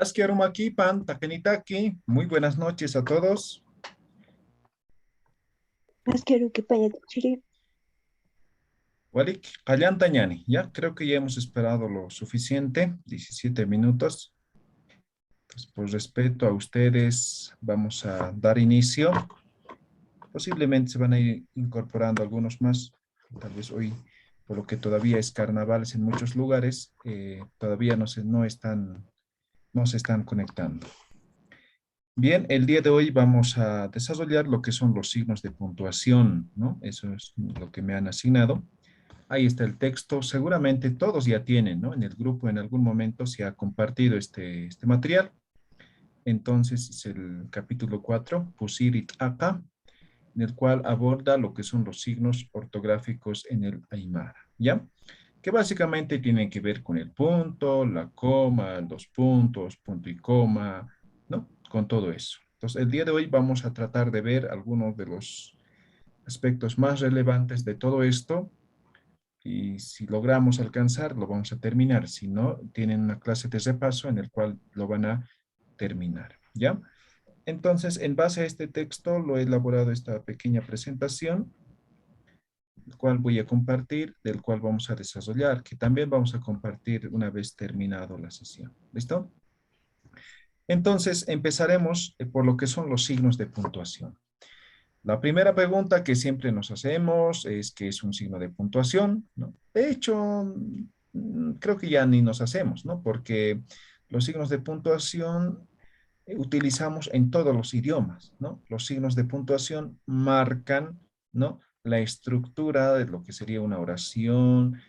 Askerumaki, pan, takenitaki. Muy buenas noches a todos. Más quiero que vaya Chile. Walik, Kalyantañani. Ya creo que ya hemos esperado lo suficiente, 17 minutos. Pues, por respeto a ustedes, vamos a dar inicio. Posiblemente se van a ir incorporando algunos más. Tal vez hoy, por lo que todavía es carnavales en muchos lugares, todavía no se están conectando. Bien, el día de hoy vamos a desarrollar lo que son los signos de puntuación, ¿no? Eso es lo que me han asignado. Ahí está el texto. Seguramente todos ya tienen, ¿no? En el grupo en algún momento se ha compartido este material. Entonces es el capítulo 4, Pusirit Acá, en el cual aborda lo que son los signos ortográficos en el Aymara, ¿ya? Que básicamente tienen que ver con el punto, la coma, los puntos, punto y coma, ¿no? Con todo eso. Entonces, el día de hoy vamos a tratar de ver algunos de los aspectos más relevantes de todo esto y si logramos alcanzar, lo vamos a terminar. Si no, tienen una clase de repaso en el cual lo van a terminar, ¿ya? Entonces, en base a este texto, lo he elaborado esta pequeña presentación, el cual voy a compartir, del cual vamos a desarrollar, que también vamos a compartir una vez terminado la sesión. ¿Listo? Entonces, empezaremos por lo que son los signos de puntuación. La primera pregunta que siempre nos hacemos es ¿qué es un signo de puntuación? ¿No? De hecho, creo que ya ni nos hacemos, ¿no? Porque los signos de puntuación utilizamos en todos los idiomas, ¿no? Los signos de puntuación marcan, ¿no? La estructura de lo que sería una oración,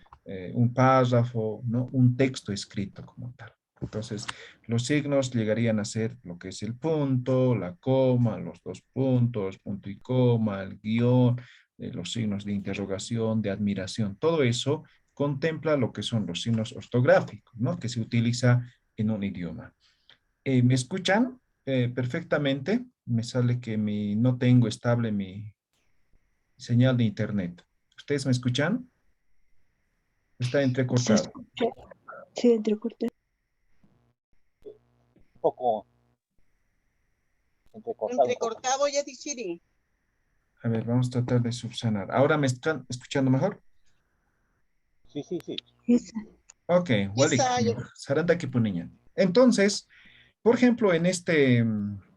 un párrafo, ¿no? Un texto escrito como tal. Entonces, los signos llegarían a ser lo que es el punto, la coma, los dos puntos, punto y coma, el guión, los signos de interrogación, de admiración, todo eso contempla lo que son los signos ortográficos, ¿no? Que se utiliza en un idioma. ¿Me escuchan perfectamente? Me sale que no tengo estable mi señal de internet. ¿Ustedes me escuchan? Está Se entrecortado. escucha, se entrecorta. Poco entrecortado un poco. Entrecortado ya Chiri. A ver, vamos a tratar de subsanar. ¿Ahora me están escuchando mejor? Sí, sí, sí. Esa. Ok, Walik, Esa, Saranda Kipuniña. Entonces, por ejemplo, en este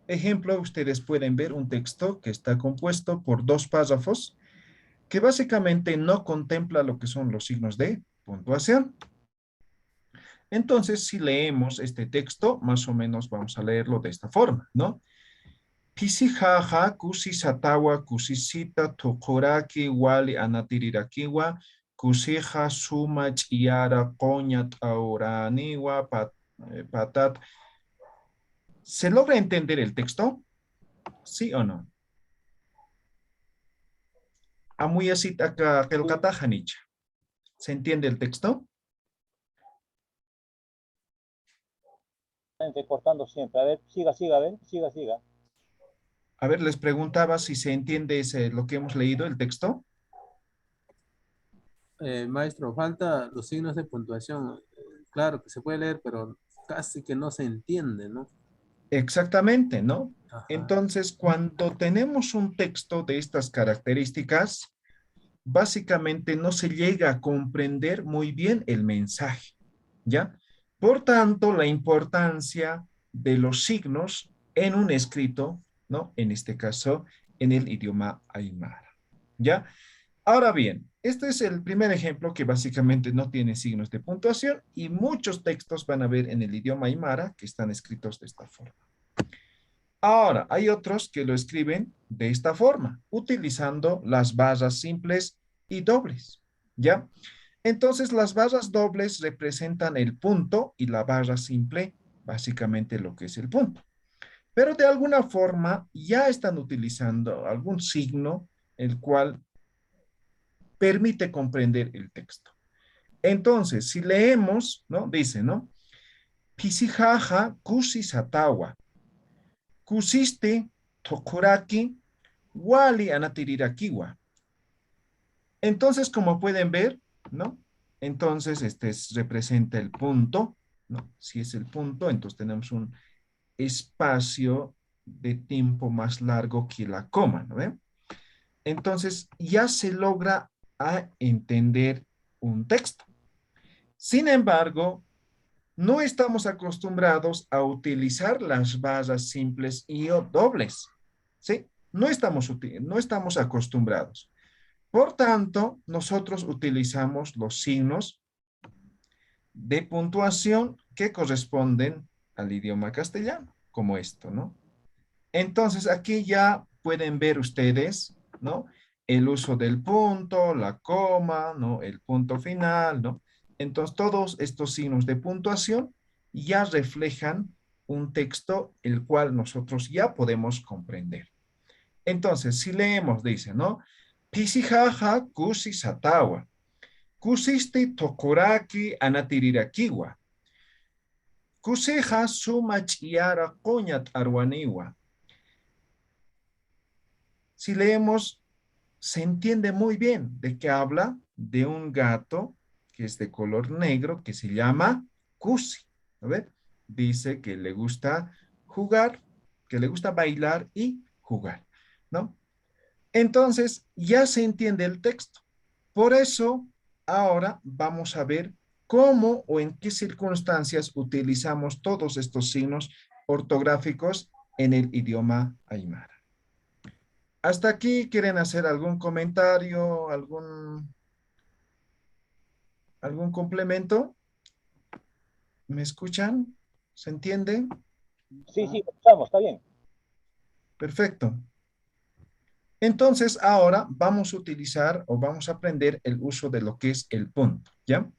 ejemplo, ustedes pueden ver un texto que está compuesto por dos párrafos que básicamente no contempla lo que son los signos de puntuación. Entonces, si leemos este texto, más o menos vamos a leerlo de esta forma, ¿no? Pisijaja, kusisatawa, kusisita, tokoraki, wali, anatirirakiwa, kusija, suma, chiara, coñat, auraniwa, patat. ¿Se logra entender el texto? ¿Sí o no? Amuyasita ka kelkatajanich. ¿Se entiende el texto? Está entrecortando siempre. A ver, siga, siga, a ver, siga, siga. A ver, les preguntaba si se entiende lo que hemos leído, el texto. Maestro, falta los signos de puntuación. Claro que se puede leer, pero casi que no se entiende, ¿no? Exactamente, ¿no? Ajá. Entonces, cuando tenemos un texto de estas características, básicamente no se llega a comprender muy bien el mensaje, ¿ya? Por tanto, la importancia de los signos en un escrito, ¿no? En este caso, en el idioma aymara, ¿ya? Ahora bien, este es el primer ejemplo que básicamente no tiene signos de puntuación y muchos textos van a ver en el idioma aymara que están escritos de esta forma. Ahora, hay otros que lo escriben de esta forma, utilizando las barras simples y dobles, ¿ya? Entonces, las barras dobles representan el punto y la barra simple, básicamente lo que es el punto. Pero de alguna forma ya están utilizando algún signo el cual permite comprender el texto. Entonces, si leemos, ¿no? Dice, ¿no? Pisijaja kusisatawa. Kusiste tokoraki wali anatirirakiwa. Entonces, como pueden ver, ¿no? Entonces, representa el punto, ¿no? Si es el punto, entonces tenemos un espacio de tiempo más largo que la coma, ¿no ve? Entonces ya se logra a entender un texto. Sin embargo, no estamos acostumbrados a utilizar las barras simples y o dobles, ¿sí? No estamos acostumbrados. Por tanto, nosotros utilizamos los signos de puntuación que corresponden al idioma castellano, como esto, ¿no? Entonces, aquí ya pueden ver ustedes, ¿no? El uso del punto, la coma, ¿no? El punto final, ¿no? Entonces, todos estos signos de puntuación ya reflejan un texto el cual nosotros ya podemos comprender. Entonces, si leemos, dice, ¿no? Pisijaja kusi satawa, kusisti tokuraki anatirirakiwa, kuseja sumachiara coñat arwaniwa. Si leemos, se entiende muy bien de que habla de un gato que es de color negro que se llama Cusi. ¿No ve? Dice que le gusta jugar, que le gusta bailar y jugar, ¿no? Entonces, ya se entiende el texto. Por eso, ahora vamos a ver cómo o en qué circunstancias utilizamos todos estos signos ortográficos en el idioma aymara. Hasta aquí, ¿quieren hacer algún comentario, algún complemento? ¿Me escuchan? ¿Se entiende? Sí, sí, escuchamos, está bien. Perfecto. Entonces, ahora vamos a utilizar o vamos a aprender el uso de lo que es el punto, ¿ya?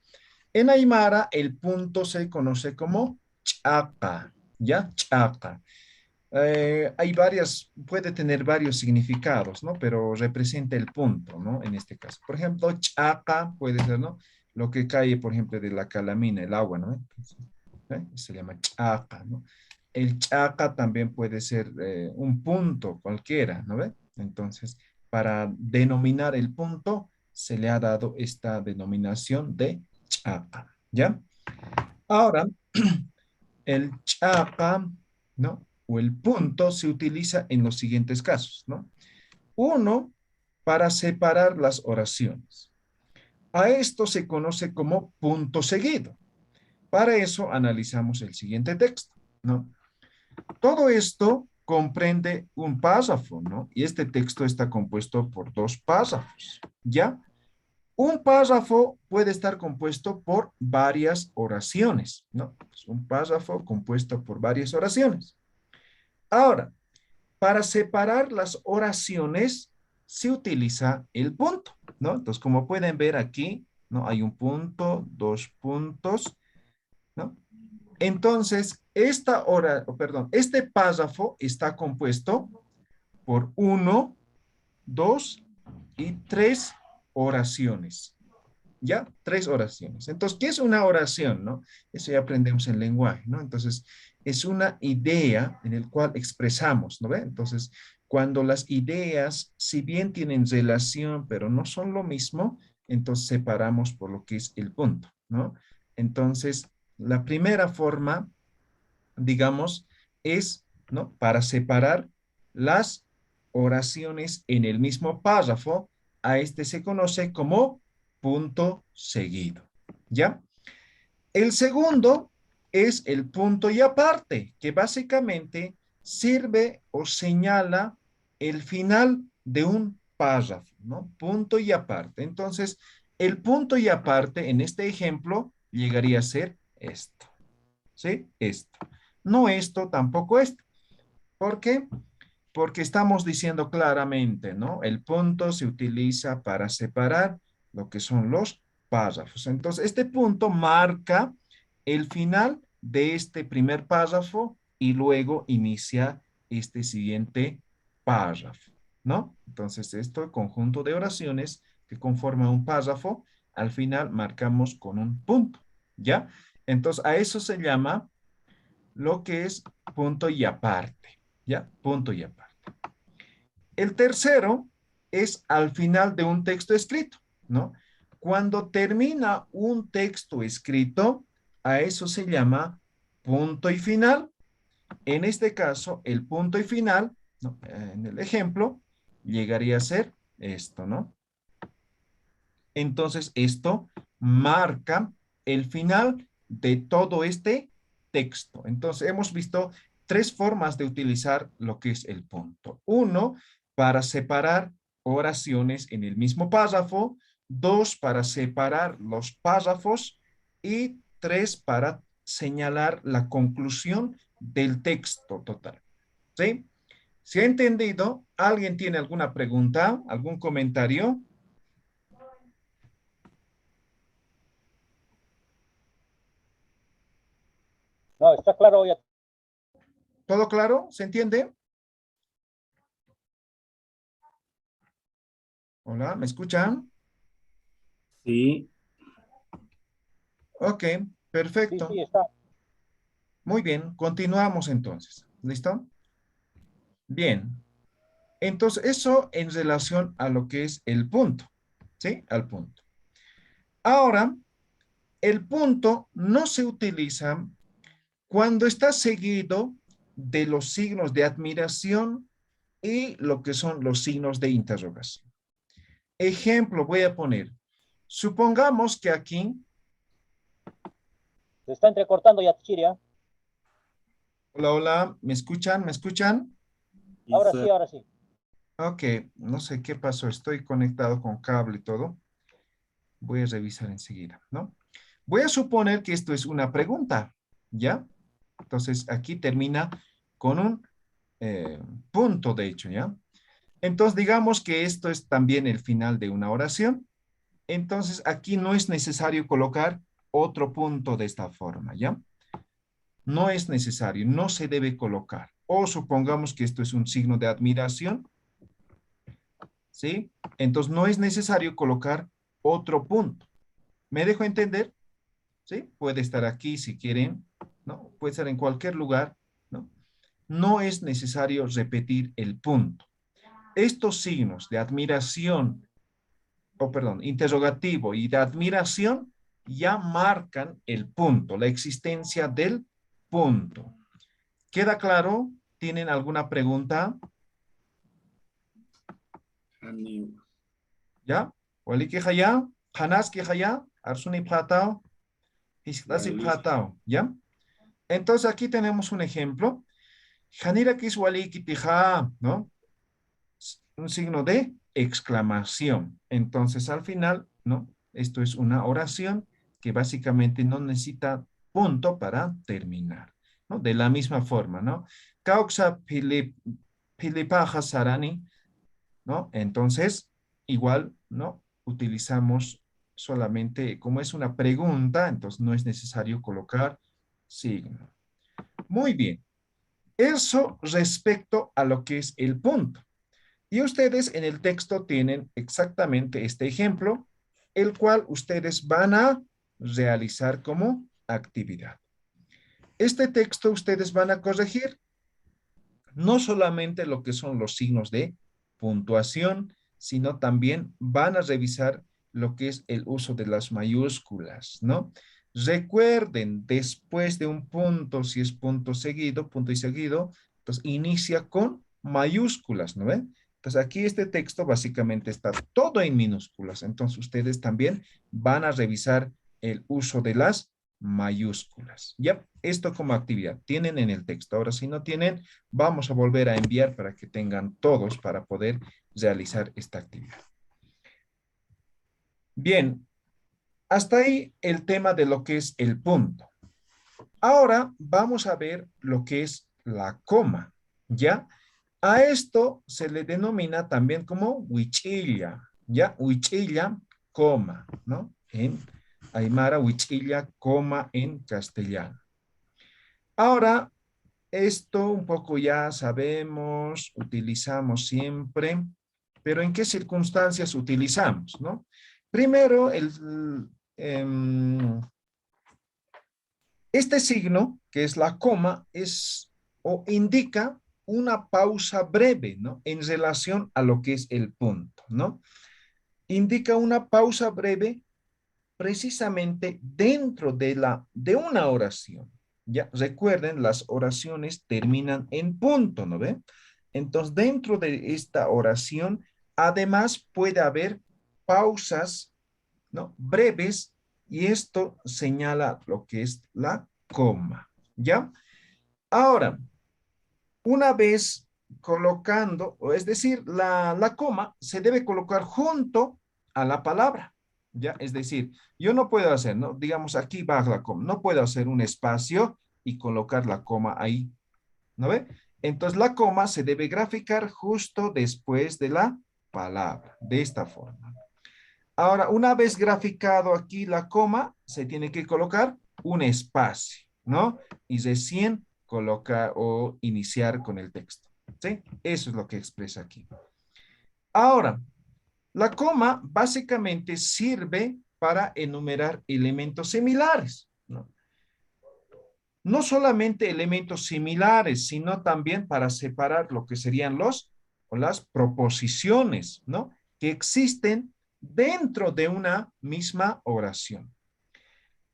En Aymara, el punto se conoce como chaca, ¿ya? Chaca. Hay varias, puede tener varios significados, ¿no? Pero representa el punto, ¿no? En este caso. Por ejemplo, chaca puede ser, ¿no? Lo que cae, por ejemplo, de la calamina, el agua, ¿no? Entonces, se llama chaca, ¿no? El chaca también puede ser un punto cualquiera, ¿no ve? Entonces, para denominar el punto, se le ha dado esta denominación de chaca, ¿ya? Ahora, el chapa, ¿no? O el punto se utiliza en los siguientes casos, ¿no? Uno, para separar las oraciones. A esto se conoce como punto seguido. Para eso analizamos el siguiente texto, ¿no? Todo esto comprende un párrafo, ¿no? Y este texto está compuesto por dos párrafos, ¿ya? Un párrafo puede estar compuesto por varias oraciones, ¿no? Es un párrafo compuesto por varias oraciones. Ahora, para separar las oraciones se utiliza el punto, ¿no? Entonces, como pueden ver aquí, ¿no? Hay un punto, dos puntos, ¿no? Entonces, este párrafo está compuesto por uno, dos y tres oraciones. ¿Ya? Tres oraciones. Entonces, ¿qué es una oración, no? Eso ya aprendemos en lenguaje, ¿no? Entonces, es una idea en el cual expresamos, ¿no ve? Entonces, cuando las ideas, si bien tienen relación, pero no son lo mismo, entonces separamos por lo que es el punto, ¿no? Entonces, la primera forma, digamos, es, ¿no? Para separar las oraciones en el mismo párrafo, a este se conoce como punto seguido, ¿ya? El segundo es el punto y aparte, que básicamente sirve o señala el final de un párrafo, ¿no? Punto y aparte. Entonces, el punto y aparte en este ejemplo llegaría a ser esto, ¿sí? Esto. No esto, tampoco esto. ¿Por qué? Porque estamos diciendo claramente, ¿no? El punto se utiliza para separar lo que son los párrafos. Entonces, este punto marca el final de este primer párrafo y luego inicia este siguiente párrafo, ¿no? Entonces, este conjunto de oraciones que conforma un párrafo, al final marcamos con un punto, ¿ya? Entonces, a eso se llama lo que es punto y aparte, ¿ya? Punto y aparte. El tercero es al final de un texto escrito, ¿no? Cuando termina un texto escrito, A eso se llama punto y final. En este caso, el punto y final, ¿no? En el ejemplo, llegaría a ser esto, ¿no? Entonces, esto marca el final de todo este texto. Entonces, hemos visto tres formas de utilizar lo que es el punto. Uno, para separar oraciones en el mismo párrafo. Dos, para separar los párrafos. Y tres, para señalar la conclusión del texto total. ¿Sí? ¿Se ha entendido? ¿Alguien tiene alguna pregunta? ¿Algún comentario? No, está claro ya. ¿Todo claro? ¿Se entiende? Hola, ¿me escuchan? Sí, Ok, Sí, perfecto. sí, está. Muy bien, continuamos entonces. ¿Listo? Bien. Entonces, eso en relación a lo que es el punto. ¿Sí? Al punto. Ahora, el punto no se utiliza cuando está seguido de los signos de admiración y lo que son los signos de interrogación. Ejemplo, voy a poner. Supongamos que aquí, Se está entrecortando ya, Chiria. hola, hola, ¿me escuchan? ¿Me escuchan? Ahora Isa, sí, ahora sí. Ok, no sé qué pasó, estoy conectado con cable y todo. Voy a revisar enseguida, ¿no? Voy a suponer que esto es una pregunta, ¿ya? Entonces, aquí termina con un punto, de hecho, ¿ya? Entonces, digamos que esto es también el final de una oración. Entonces, aquí no es necesario colocar otro punto de esta forma, ¿ya? No es necesario, no se debe colocar. O supongamos que esto es un signo de admiración, ¿sí? Entonces, no es necesario colocar otro punto. ¿Me dejo entender? ¿Sí? Puede estar aquí si quieren, ¿no? Puede estar en cualquier lugar, ¿no? No es necesario repetir el punto. Estos signos de admiración, o perdón, interrogativo y de admiración ya marcan el punto, la existencia del punto. ¿Queda claro? ¿Tienen alguna pregunta? Hani, ¿Ya? ¿Wali que haya? ¿Hanas que haya? ¿Arsuni pratao? ¿Hisklasi Wali, pratao? ¿Ya? Entonces aquí tenemos un ejemplo. Hanira kis wali kitija, ¿no? Un signo de exclamación. Entonces, al final, ¿no? Esto es una oración que básicamente no necesita punto para terminar, ¿no? De la misma forma, ¿no? Causa pilipaja sarani, ¿no? Entonces, igual, ¿no? Utilizamos solamente, como es una pregunta, entonces no es necesario colocar signo. Muy bien. Eso respecto a lo que es el punto. Y ustedes en el texto tienen exactamente este ejemplo, el cual ustedes van a realizar como actividad. Este texto ustedes van a corregir no solamente lo que son los signos de puntuación, sino también van a revisar lo que es el uso de las mayúsculas, ¿no? Recuerden, después de un punto, si es punto y seguido, entonces inicia con mayúsculas, ¿no ven? Entonces aquí este texto básicamente está todo en minúsculas, entonces ustedes también van a revisar el uso de las mayúsculas. Ya, esto como actividad tienen en el texto. Ahora, si no tienen, vamos a volver a enviar para que tengan todos para poder realizar esta actividad. Bien, hasta ahí el tema de lo que es el punto. Ahora vamos a ver lo que es la coma, ¿ya? A esto se le denomina también como huichilla, ¿ya? Huichilla, coma, ¿no? En Aymara, huichilla, coma en castellano. Ahora, esto un poco ya sabemos, utilizamos siempre, pero ¿en qué circunstancias utilizamos, no? Primero, em, este signo, que es la coma, es o indica una pausa breve, ¿no? En relación a lo que es el punto, ¿no? Indica una pausa breve precisamente dentro de una oración. Ya, recuerden, las oraciones terminan en punto, ¿no ve? Entonces, dentro de esta oración, además puede haber pausas, ¿no? Breves, y esto señala lo que es la coma, ¿ya? Ahora, una vez colocando, o es decir, la coma se debe colocar junto a la palabra, ¿ya? Es decir, yo no puedo hacer, ¿no? Digamos, aquí va la coma, no puedo hacer un espacio y colocar la coma ahí, ¿no ve? Entonces, la coma se debe graficar justo después de la palabra, de esta forma. Ahora, una vez graficado aquí la coma, se tiene que colocar un espacio, ¿no? Y recién colocar o iniciar con el texto, ¿sí? Eso es lo que expresa aquí. Ahora, la coma básicamente sirve para enumerar elementos similares, ¿no? No solamente elementos similares, sino también para separar lo que serían los o las proposiciones, ¿no? Que existen dentro de una misma oración.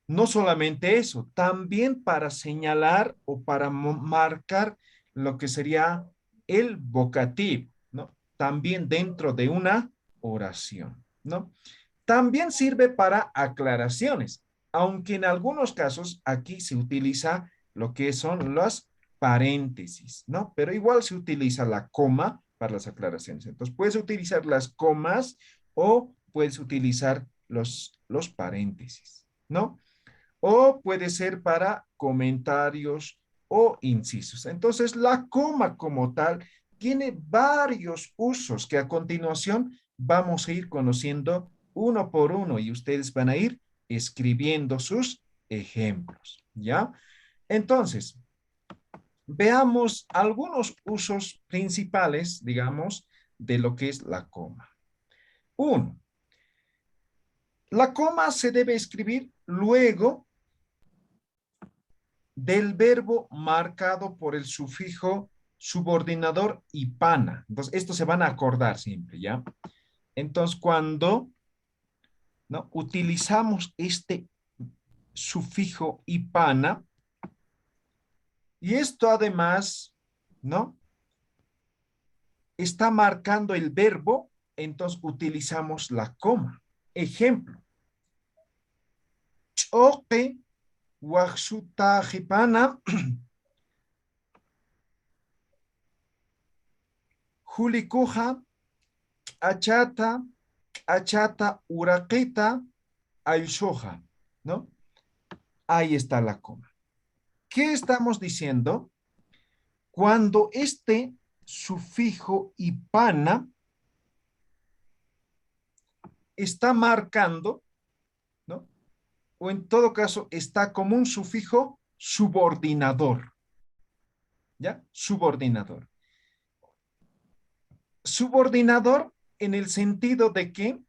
No solamente eso, también para señalar o para marcar lo que sería el vocativo, ¿no? También dentro de una oración, ¿no? También sirve para aclaraciones, aunque en algunos casos aquí se utiliza lo que son los paréntesis, ¿no? Pero igual se utiliza la coma para las aclaraciones. Entonces, puedes utilizar las comas o puedes utilizar los paréntesis, ¿no? O puede ser para comentarios o incisos. Entonces, la coma como tal tiene varios usos que a continuación vamos a ir conociendo uno por uno y ustedes van a ir escribiendo sus ejemplos, ¿ya? Entonces, veamos algunos usos principales, digamos, de lo que es la coma. Uno, la coma se debe escribir luego del verbo marcado por el sufijo subordinador y pana. Entonces, esto se van a acordar siempre, ¿ya? Entonces, cuando, ¿no? Utilizamos este sufijo ipana, y esto además, ¿no? Está marcando el verbo, entonces utilizamos la coma. Ejemplo, choque, huaxutajipana, julikuja, achata, achata, uraquita, ayshoja, ¿no? Ahí está la coma. ¿Qué estamos diciendo? Cuando este sufijo ipana está marcando, ¿no? O en todo caso está como un sufijo subordinador, ¿ya? Subordinador. Subordinador en el sentido de que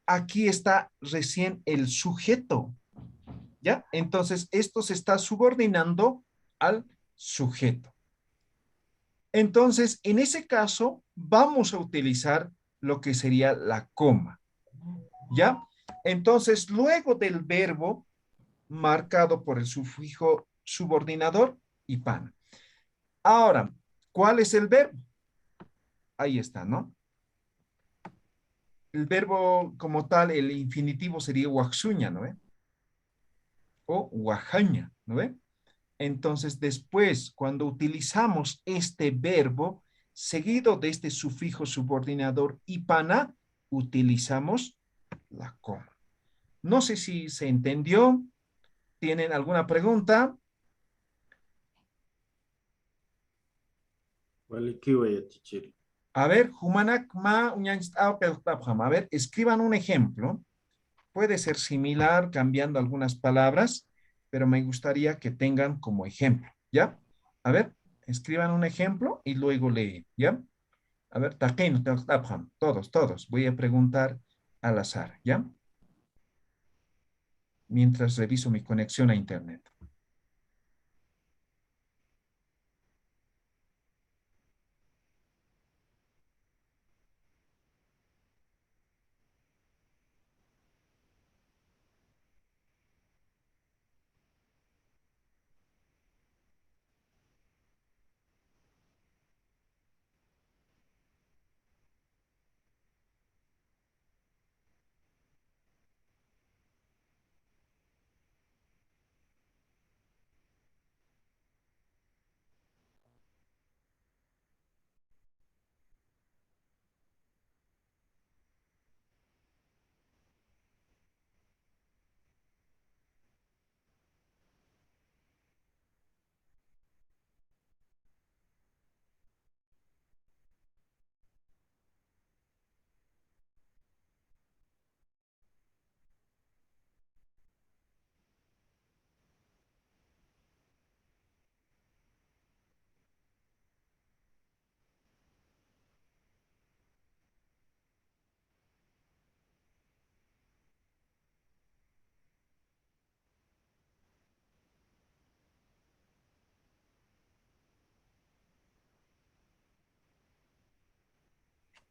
aquí está recién el sujeto, ¿ya? Entonces, esto se está subordinando al sujeto. Entonces, en ese caso, vamos a utilizar lo que sería la coma, ¿ya? Entonces, luego del verbo marcado por el sufijo subordinador y pan. Ahora, ¿cuál es el verbo? Ahí está, ¿no? El verbo como tal, el infinitivo sería huaxuña, ¿no ve? O huajaña, ¿no ve? Entonces, después, cuando utilizamos este verbo, seguido de este sufijo subordinador ipana, utilizamos la coma. No sé si se entendió. ¿Tienen alguna pregunta? Walikiwaya, teacher. A ver, Humanak ma a ver, escriban un ejemplo. Puede ser similar, cambiando algunas palabras, pero me gustaría que tengan como ejemplo, ¿ya? A ver, escriban un ejemplo y luego leen, ¿ya? A ver, taquino, todos. Voy a preguntar al azar, ¿ya? Mientras reviso mi conexión a internet.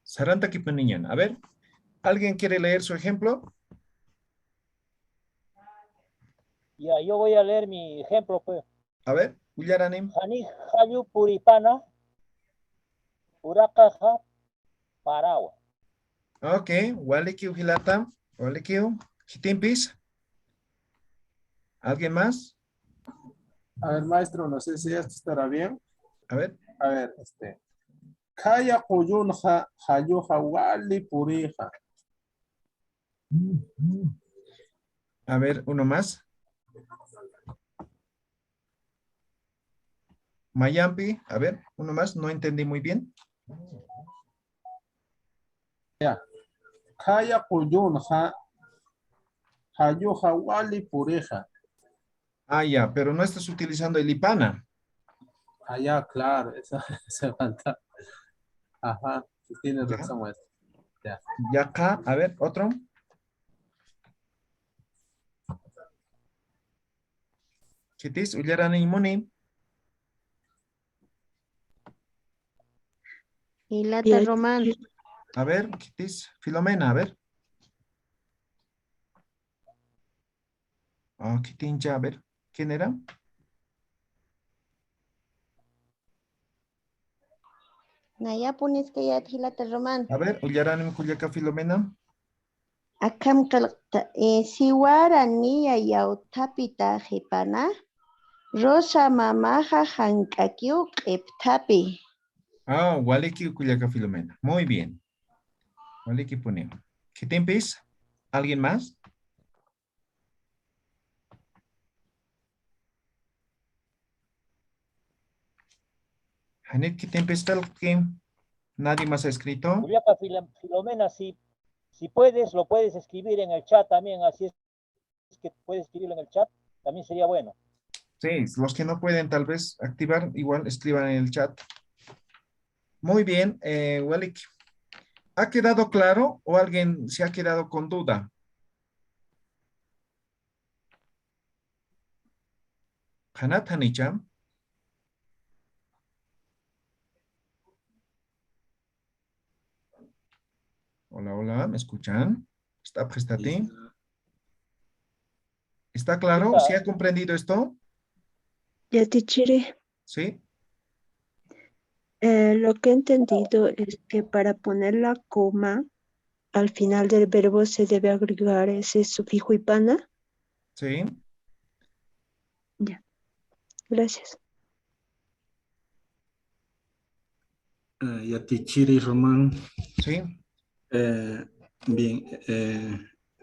Saranta Kipuniñan. A ver, ¿alguien quiere leer su ejemplo? Ya, yo voy a leer mi ejemplo, pues. A ver, Ullaranim. Hani Hayu Puripana, Urakaja, Parawa. Ok, Walikiu Hilata. Walikiu. Hitimpis. ¿Alguien más? A ver, maestro, no sé si esto estará bien. A ver. A ver, Kaya Kuyunja, Hayuja Wali Purija. A ver, uno más. Mayampi. A ver, uno más. No entendí muy bien. Ya. Kaya Kuyunja, Hayuja Wali Purija. Ah, ya, pero no estás utilizando el Ipana. Ah, ya, claro, eso se falta. Ajá, sí tienes Ya. razón, maestro. Ya. Ya acá, a ver, otro. Kitis, Ullarani Muni. Ya, Hilata Román. A ver, Kitis, Filomena, a ver. Ah, Kitincha, a ver. ¿Quién era? Nayapunis kaya Hilata Román. A ver, Ullarani Kuliaka Filomena. Akam kalakta. Siwara niya yautapita hipana. Rosa mamaja hankakyu qiptapi. Ah, Waliki Kuliaka Filomena. Muy bien. Waliki Pune. Kitimpis, ¿alguien más? Hanit Kitimpis Felkim. ¿Nadie más ha escrito? Juliaca Filomena, si puedes, lo puedes escribir en el chat también, así es que puedes escribirlo en el chat, también sería bueno. Sí, los que no pueden tal vez activar, igual escriban en el chat. Muy bien, Walik. ¿Ha quedado claro o alguien se ha quedado con duda? Hanat Hanicham. Hola, hola, ¿me escuchan? ¿Está prestati? ¿Está Sí claro? ¿Sí está. ha comprendido esto? ya teacher, Sí. lo que he entendido es que para poner la coma al final del verbo se debe agregar ese sufijo ipana. Sí. Ya, gracias. Yatichiri Román. Sí. Eh, bien,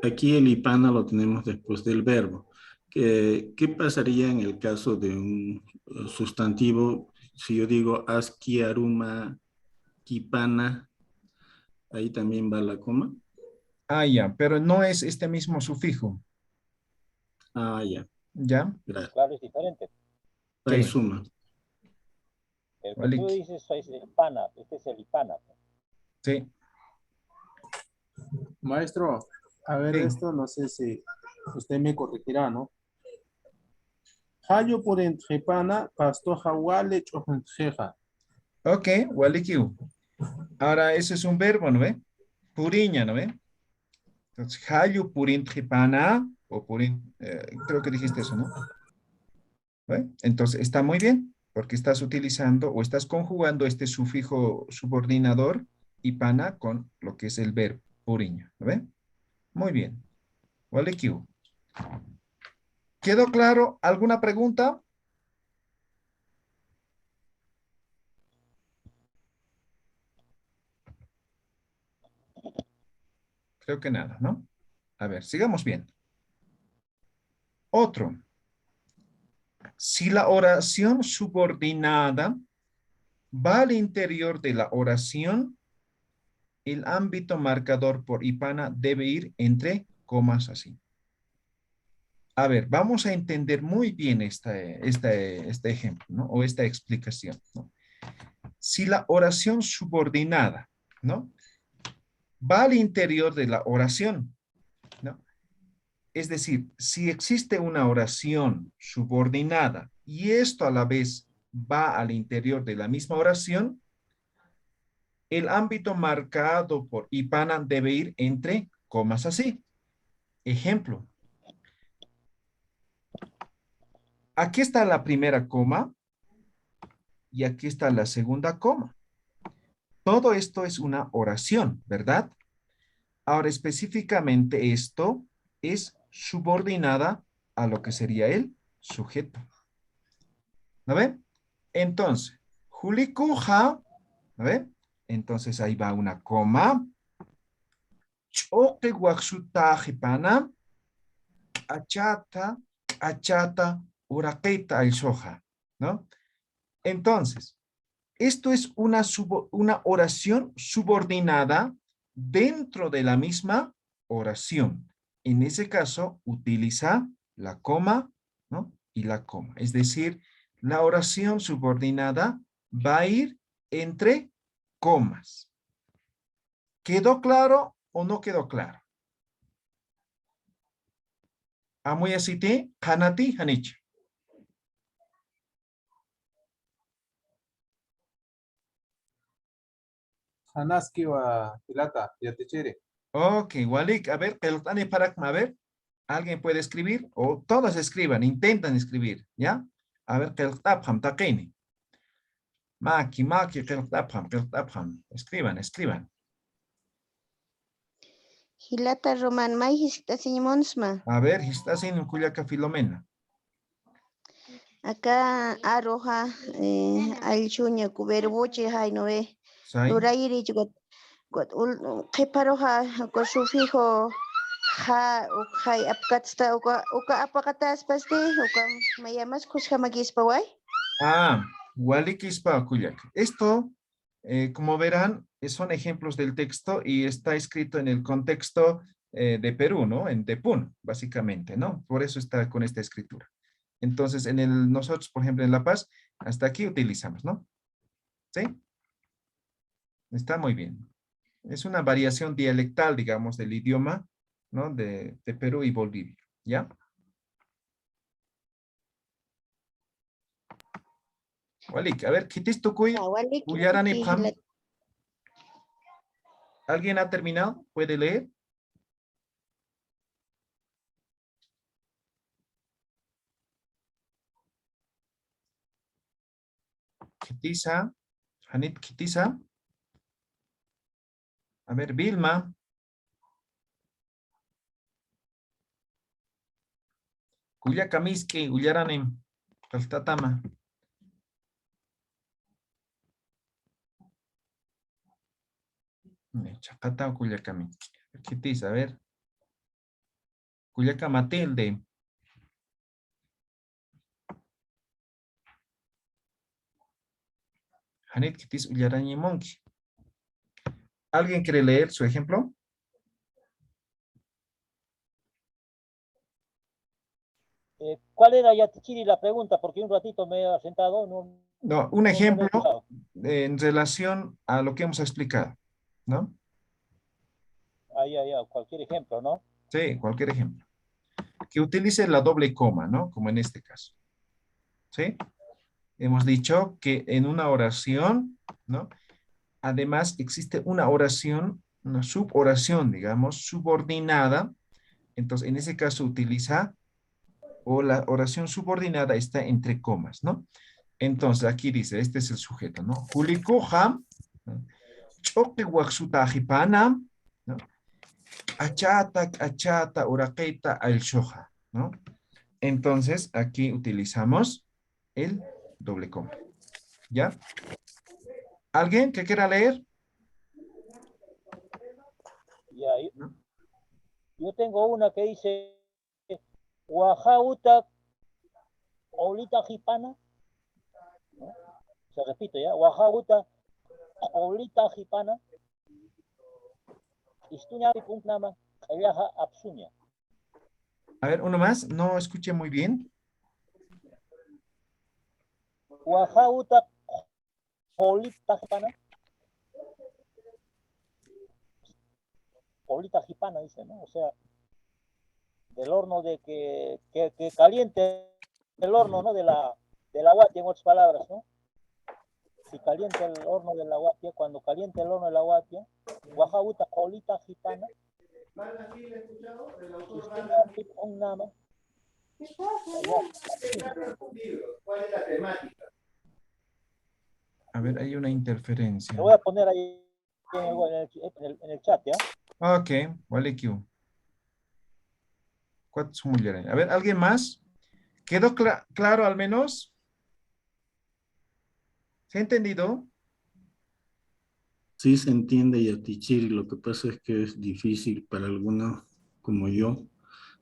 aquí el ipana lo tenemos después del verbo. ¿Qué pasaría en el caso de un sustantivo? Si yo digo asquiaruma kipana, ahí también va la coma. Ah, ya, pero no es este mismo sufijo. Ah, ya, ¿Ya? gracias. Claro, es diferente. Va y Sí. suma. El que tú Walik. dices es el ipana, este es el ipana. Sí. Maestro, a ver Sí. esto, no sé si usted me corregirá, ¿no? Hayo por entrepana, pasto jawale chojenjeja. Ok, Walikiu. Ahora, ese es un verbo, ¿no ve? Puriña, ¿no ve? Entonces, hayu purin tripana, o purin, creo que dijiste eso, ¿no? ¿Ve? Entonces, está muy bien, porque estás utilizando o estás conjugando este sufijo subordinador ipana con lo que es el verbo puriña, ¿no ve? Muy bien. Walikiu. ¿Quedó claro? ¿Alguna pregunta? Creo que nada, ¿no? A ver, sigamos bien. Otro. Si la oración subordinada va al interior de la oración, el ámbito marcador por ipana debe ir entre comas así. A ver, vamos a entender muy bien este ejemplo, ¿no? O esta explicación, ¿no? Si la oración subordinada, ¿no? Va al interior de la oración, ¿no? Es decir, si existe una oración subordinada y esto a la vez va al interior de la misma oración, el ámbito marcado por Ipana debe ir entre comas así. Ejemplo. Aquí está la primera coma y aquí está la segunda coma. Todo esto es una oración, ¿verdad? Ahora, específicamente esto es subordinada a lo que sería el sujeto. ¿No ven? Entonces, Julikuja, ¿no ven? Entonces ahí va una coma. Choque guaxutajipana, achata, uraqueta el soja, ¿no? Entonces, esto es una oración subordinada dentro de la misma oración. En ese caso, utiliza la coma, ¿no? Y la coma. Es decir, la oración subordinada va a ir entre comas. ¿Quedó claro o no quedó claro? Amuy asite, hanati, hanich. Hanaski wa Pilata, ya te chere. Ok, Walik, a ver, pelotane parak, a ver, ¿alguien puede escribir? O todos escriban, intentan escribir, ¿ya? A ver, keltapham, taqini. Maki, keltapham. Escriban. Hilata Roman Maijista Monsma. A ver, estás en Culiaca Filomena. Acá arroja al chuña cuberbuche hay no ve. ¿Sai? Lurairi que paroja con su fijo ha hay apkatsta uka apakatas paste uka mayamas kushamagis pawai. Ah, Walik ispa Culiaca. Esto, como verán, son ejemplos del texto y está escrito en el contexto de Perú, ¿no? En Tepún, básicamente, ¿no? Por eso está con esta escritura. Entonces, nosotros, por ejemplo, en La Paz, hasta aquí utilizamos, ¿no? ¿Sí? Está muy bien. Es una variación dialectal, digamos, del idioma, ¿no? De Perú y Bolivia, ¿ya? Walik, a ver, ¿quitis tucuy? Uyarani pam. ¿Alguien ha terminado? ¿Puede leer? Kitisa. Hanit Kitisa. A ver, Vilma. Kuya Kamiski, Uyaranim. Kaltatama. Chacata o Kuya Kamiski. Kitisa, a ver. Kuya Matilde. Hanit Kitis Uyarani Monkey. ¿Alguien quiere leer su ejemplo? ¿Cuál era, Yatichiri, la pregunta? Porque un ratito me he sentado. No, un No ejemplo he escuchado. en relación a lo que hemos explicado, ¿no? Cualquier ejemplo, ¿no? Sí, cualquier ejemplo. Que utilice la doble coma, ¿no? Como en este caso. ¿Sí? Hemos dicho que en una oración, ¿no? Además existe una oración, una suboración, digamos, subordinada. Entonces, en ese caso utiliza, o la oración subordinada está entre comas, ¿no? Entonces, aquí dice, este es el sujeto, ¿no? Julikuja, choque huaxutajipana, ¿no? Achata, uraqueta, al shoja, ¿no? Entonces, aquí utilizamos el doble coma, ¿ya? ¿Alguien que quiera leer? Ya, yo tengo una que dice Oaxauta Olita Jipana, ¿no? Se repito ya, Oaxauta Olita Jipana, Istuña Pungnama, Kayaha Apsuña. A ver, uno más, no escuché muy bien. Oaxauta Olita Jipana. Olita Jipana dice, ¿no? O sea, del horno de que caliente el horno, ¿no? De la guatia, en otras palabras, ¿no? si calienta el horno de la guapia, cuando calienta el horno de la guapia, guajauta, colita gitana, un nama. A ver, hay una interferencia. Lo voy a poner ahí en el chat, ¿ya? Ok, vale, Q. A ver, ¿alguien más? ¿Quedó claro al menos? ¿Se ha entendido? Sí se entiende, Yatichiri. Lo que pasa es que es difícil para algunos como yo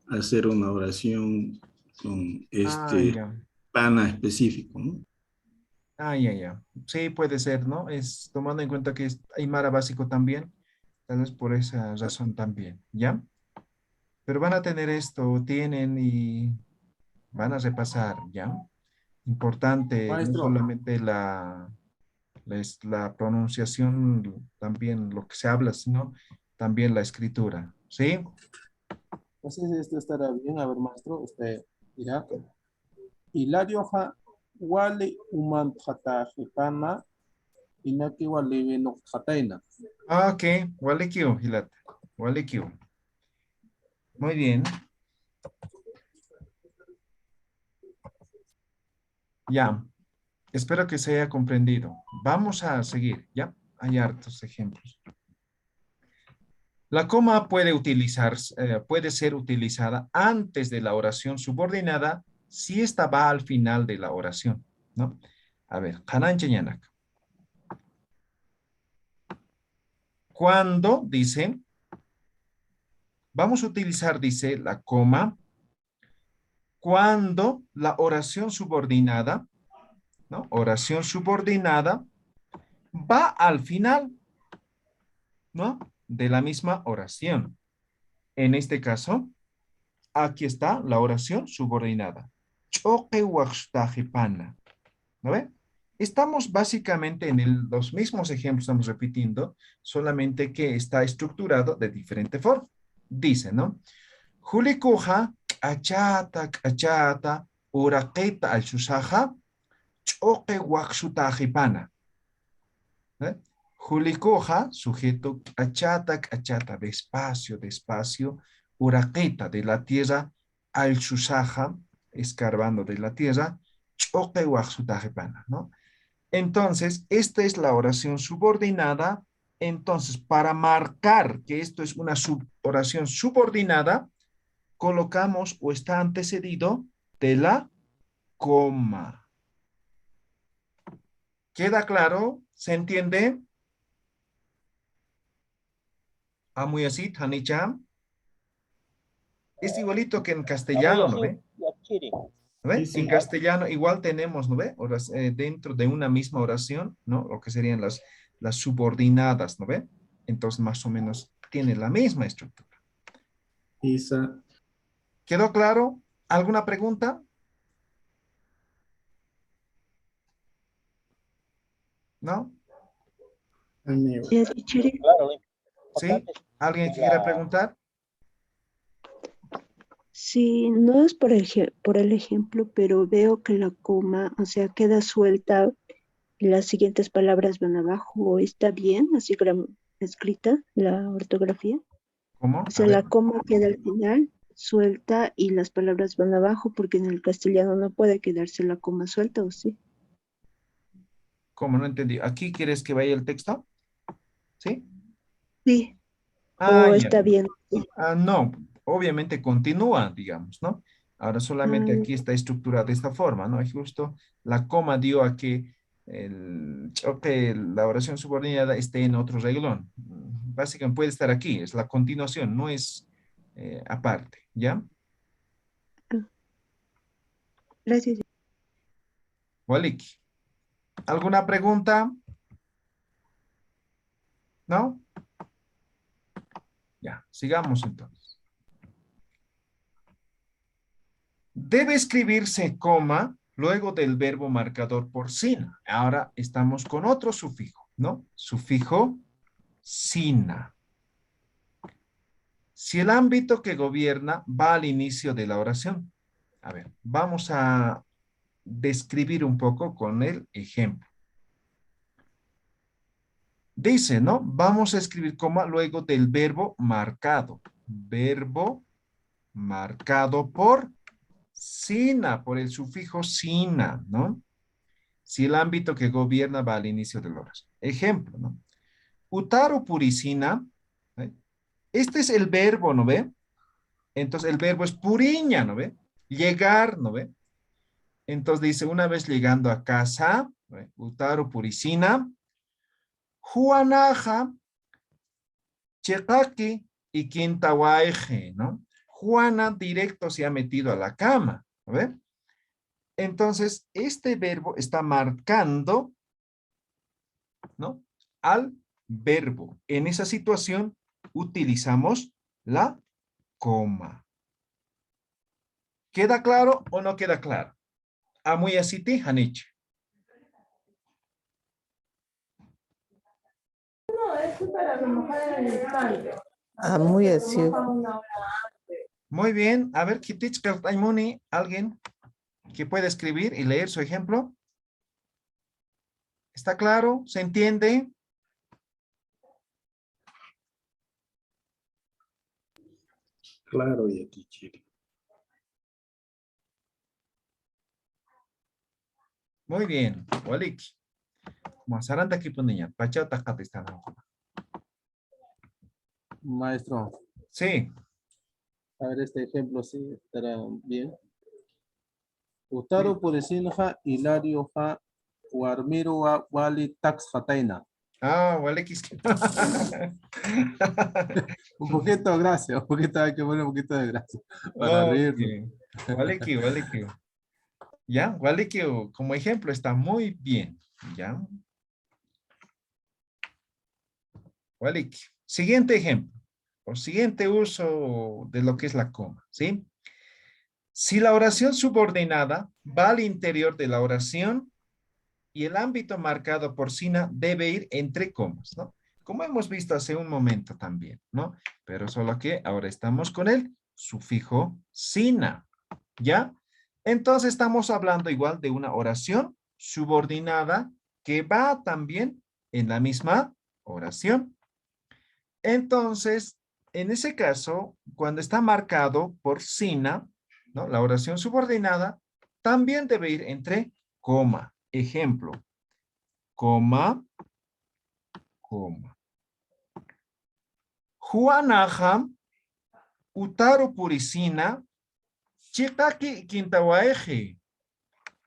hacer una oración con Ya. pana específico, ¿no? Ya. Sí, puede ser, ¿no? Es tomando en cuenta que es Aymara básico también. Tal vez por esa razón también, ¿ya? Pero van a tener esto, tienen y van a repasar, ¿ya? Importante, no Maestro, solamente la pronunciación, también lo que se habla, sino también la escritura, ¿sí? no sé si esto estará bien. A ver, maestro, mira. Hilario ja, wale uman jata jipana, inaki wale veno jataina. Ok, Walekiu, Hilat. Walekiu. Muy bien. Ya. Espero que se haya comprendido. Vamos a seguir, ¿ya? Hay hartos ejemplos. La coma puede ser utilizada antes de la oración subordinada si esta va al final de la oración, ¿no? A ver, Hanan Cheñanak. Cuando dice, vamos a utilizar, dice, la coma, cuando la oración subordinada, ¿no? Oración subordinada va al final, ¿no? De la misma oración. En este caso, aquí está la oración subordinada. Choque waxtajipana. ¿No ve? Estamos básicamente en los mismos ejemplos, estamos repitiendo, solamente que está estructurado de diferente forma. Dice, ¿no? Julikuja, achata, uraqueta al shusaja, choque waxutajipana. Julikuja, sujeto, achata, despacio, uraqueta de la tierra, al shusaja, escarbando de la tierra, choque waxutajipana, ¿no? Entonces, esta es la oración subordinada. Entonces, para marcar que esto es una oración subordinada, colocamos o está antecedido de la coma. ¿Queda claro? ¿Se entiende? Muy así, Hanicham. Es igualito que en castellano, ¿no ve? Yachiri. ¿No ve? Sí, En sí. castellano igual tenemos, ¿no ve? Dentro de una misma oración, ¿no? Lo que serían las subordinadas, ¿no ve? Entonces, más o menos, tiene la misma estructura. Isa, ¿Quedó claro? ¿Alguna pregunta? ¿No? amigo. Yatichiri, Claro, lo ¿Sí? importante es ¿Alguien que la, quiera preguntar? si no es por el ejemplo, pero veo que la coma, o sea, queda suelta y las siguientes palabras van abajo, ¿está bien? Así escrita la ortografía. ¿Cómo? O A sea, ver, la coma queda al final, suelta y las palabras van abajo, porque en el castellano no puede quedarse la coma suelta, ¿o sí? ¿cómo? No entendí. ¿Aquí quieres que vaya el texto? ¿Sí? Sí, o Ya. está bien. Sí. No, obviamente continúa, digamos, ¿no? Ahora solamente Ah, aquí está estructurada de esta forma, ¿no? Es justo la coma dio a que la oración subordinada esté en otro reglón. Básicamente puede estar aquí, es la continuación, no es aparte, ¿ya? ah, gracias. Waliki. ¿Alguna pregunta? ¿No? Ya, sigamos entonces. Debe escribirse coma luego del verbo marcador por sina. Ahora estamos con otro sufijo, ¿no? Sufijo sina. Si el ámbito que gobierna va al inicio de la oración. A ver, vamos a describir un poco con el ejemplo. Dice, ¿no? Vamos a escribir coma luego del verbo marcado. Verbo marcado por sina, por el sufijo sina, ¿no? Si el ámbito que gobierna va al inicio del oración. Ejemplo, ¿no? Utaro purisina. ¿Eh? Este es el verbo, ¿no ve? Entonces el verbo es puriña, ¿no ve? Llegar, ¿no ve? Entonces dice, una vez llegando a casa, ¿no ve? Utaro purisina, Juanaja, Chekaki y Quintahuaeje, ¿no? Juana directo se ha metido a la cama, ¿no ve? Entonces, este verbo está marcando, ¿no? Al verbo. En esa situación utilizamos la coma. ¿Queda claro o no queda claro? Muy así, Hanich. Muy así. Muy bien. A ver, Kitich Kartaimuni, alguien que pueda escribir y leer su ejemplo. ¿Está claro? ¿Se entiende? Claro, y aquí, Chile. Muy bien. Walik. Masaranta aquí niña. Pachao takate está. Maestro, Sí. a ver este ejemplo, sí, estará bien. Utaro puresinja, Hilario ja, Warmiro wa wali tax jataina. Walik es que... Un poquito de gracia, un poquito, hay que poner un poquito de gracia para reírnos. Waliki, Waliki. ¿Ya? Waliki como ejemplo está muy bien. ¿Ya? Waliki. Siguiente ejemplo. O siguiente uso de lo que es la coma. ¿Sí? Si la oración subordinada va al interior de la oración y el ámbito marcado por sina debe ir entre comas, ¿no? Como hemos visto hace un momento también, ¿no? Pero solo que ahora estamos con el sufijo sina, ¿ya? Entonces estamos hablando igual de una oración subordinada que va también en la misma oración. Entonces, en ese caso, cuando está marcado por sina, ¿no? La oración subordinada también debe ir entre coma. Ejemplo, coma, coma. Juanaja, Utaro Purisina, Chitaki Quintahuaeje.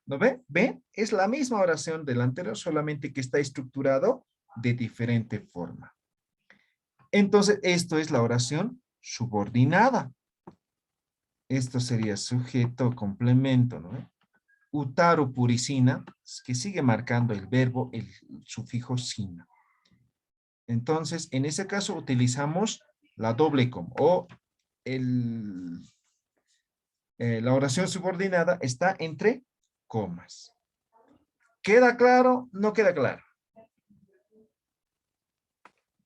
¿No ve? ¿Ve? Es la misma oración del anterior, solamente que está estructurado de diferente forma. Entonces, esto es la oración subordinada. Esto sería sujeto, complemento, ¿no? Utaro purisina, que sigue marcando el verbo, el sufijo sina. Entonces, en ese caso utilizamos la doble coma o la oración subordinada está entre comas. ¿Queda claro? ¿No queda claro?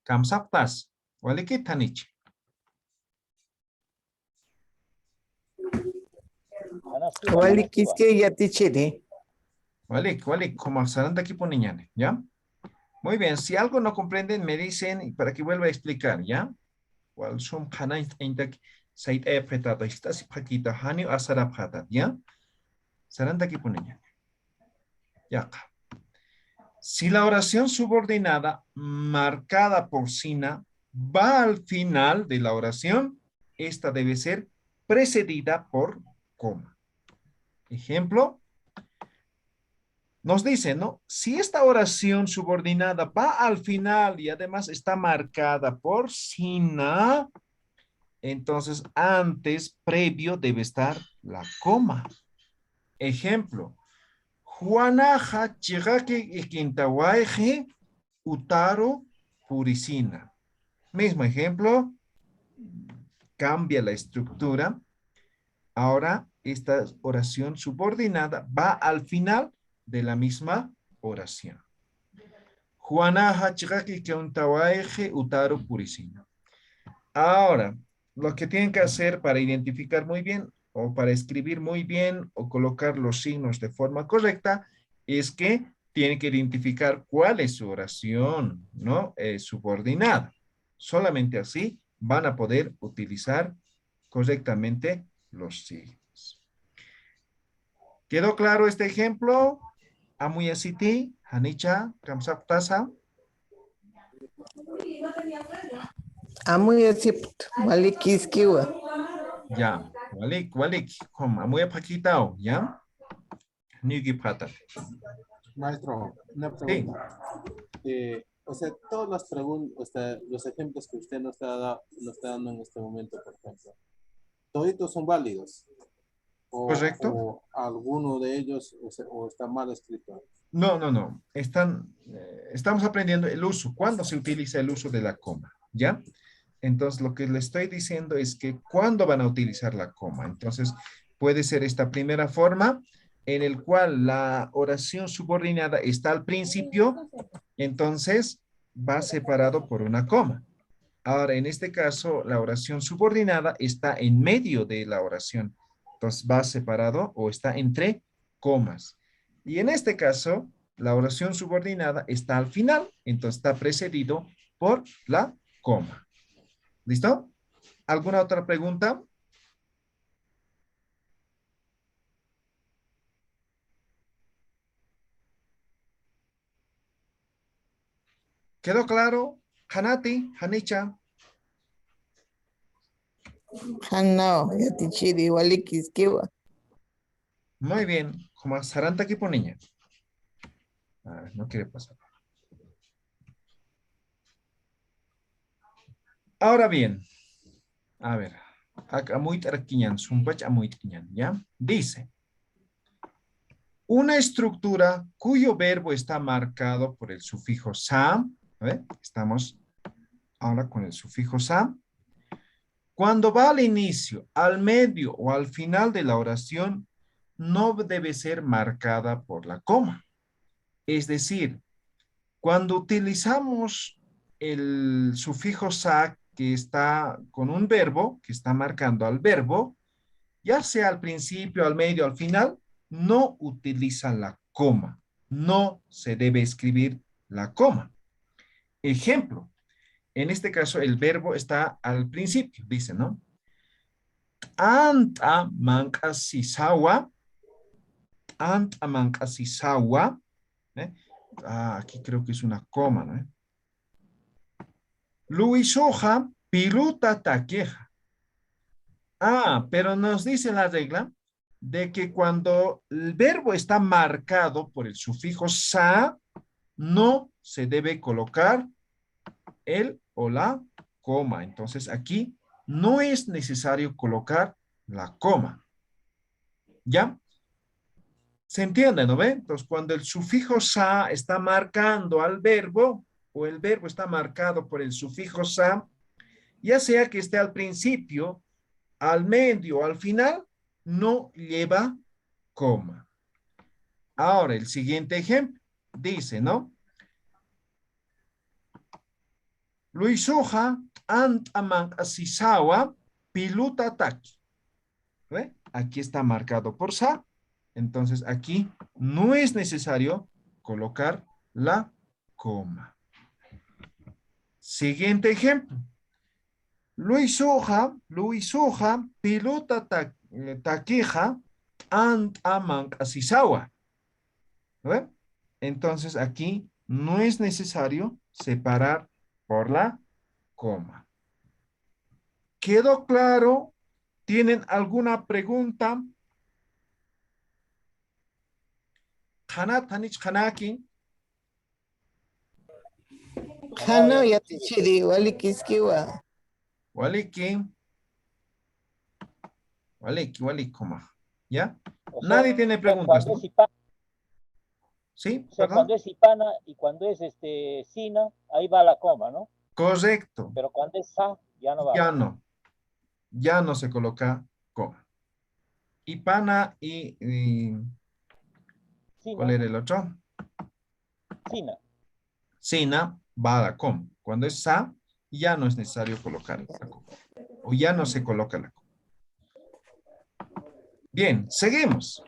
Kamsaptas. Waliki tanich. Walik kiske ya tichini. Walik, como saranda aquí poniñane, ¿ya? Muy bien, si algo no comprenden, me dicen para que vuelva a explicar, ¿ya? Wal sum khana intak sait petata esta si pakita hani asara pata, ¿ya? Saranda aquí poniñane. Ya. Si la oración subordinada marcada por sina va al final de la oración, esta debe ser precedida por coma. Ejemplo, nos dice, ¿no? Si esta oración subordinada va al final y además está marcada por sina, entonces antes, previo, debe estar la coma. Ejemplo, Juanaja chigaki ikintawaeje utaro purisina. Mismo ejemplo, cambia la estructura. Ahora, esta oración subordinada va al final de la misma oración. Juanaja chigaki ikintawaeje utaro purisina. Ahora, lo que tienen que hacer para identificar muy bien o para escribir muy bien o colocar los signos de forma correcta es que tiene que identificar cuál es su oración, ¿no? Subordinada. Solamente así van a poder utilizar correctamente los signos. ¿Quedó claro este ejemplo? Amuyasiti, Hanicha, Kamsaptasa. Amuy así, wali kiskiwa. Ya, walik, walik, como amuya paquitao, ¿ya? Nigi pata. Maestro, una Sí, pregunta. O sea, todas las preguntas, o sea, los ejemplos que usted nos está dando en este momento, por ejemplo, ¿toditos son válidos? correcto. O alguno de ellos o está mal escrito? No, no, no. Estamos aprendiendo el uso. ¿Cuándo se utiliza el uso de la coma? ¿Ya? Entonces, lo que le estoy diciendo es que ¿cuándo van a utilizar la coma? Entonces, puede ser esta primera forma en el cual la oración subordinada está al principio, entonces va separado por una coma. Ahora, en este caso, la oración subordinada está en medio de la oración. Entonces, va separado o está entre comas. Y en este caso, la oración subordinada está al final, entonces está precedido por la coma. ¿Listo? ¿Alguna otra pregunta? ¿Quedó claro? Hanati, Hanicha. Hanao, yatichiri, wali kiskiwa. Muy bien. Como Saranta aquí por niña. No quiere pasar. Ahora bien, a ver. Acá muy tarquiñan, sumpach a muy tarquiñan, ¿ya? Dice. Una estructura cuyo verbo está marcado por el sufijo sa. ¿Ve? Estamos ahora con el sufijo sa. Cuando va al inicio, al medio o al final de la oración, no debe ser marcada por la coma. Es decir, cuando utilizamos el sufijo sa que está con un verbo, que está marcando al verbo, ya sea al principio, al medio, al final, no utiliza la coma. No se debe escribir la coma. Ejemplo, en este caso el verbo está al principio, dice, ¿no? Anta mancasisawa. Anta mancasisawa. Aquí creo que es una coma, ¿no? Luisoja piluta taqueja. Pero nos dice la regla de que cuando el verbo está marcado por el sufijo sa, no se debe colocar el o la coma. Entonces aquí no es necesario colocar la coma. ¿Ya? ¿Se entiende, no ve? Entonces cuando el sufijo sa está marcando al verbo o el verbo está marcado por el sufijo sa, ya sea que esté al principio, al medio o al final, no lleva coma. Ahora, el siguiente ejemplo dice, ¿no? Luisoja antaman asisawa piluta taki. ¿Ve? Aquí está marcado por sa. Entonces, aquí no es necesario colocar la coma. Siguiente ejemplo. Luisoja piluta taquija antaman asisawa. ¿Ve? Entonces aquí no es necesario separar por la coma. ¿Quedó claro? ¿Tienen alguna pregunta? Hanat, Hanich, Hanaki. Hanao, yatichiri, wali kiskiwa. Waliki. Waliki, walikoma. ¿Ya? O sea, Nadie tiene preguntas, cuando ¿no? es Ipana, ¿Sí? o sea, ¿Perdón? cuando es Ipana y cuando es Sina, ahí va la coma, ¿no? Correcto. Pero cuando es Sa, ya no va. Ya no. Ya no se coloca coma. Ipana ¿cuál Sina, era el otro? Sina. Sina va a la coma. Cuando es sa, ya no es necesario colocar la coma. O ya no se coloca la coma. Bien, seguimos.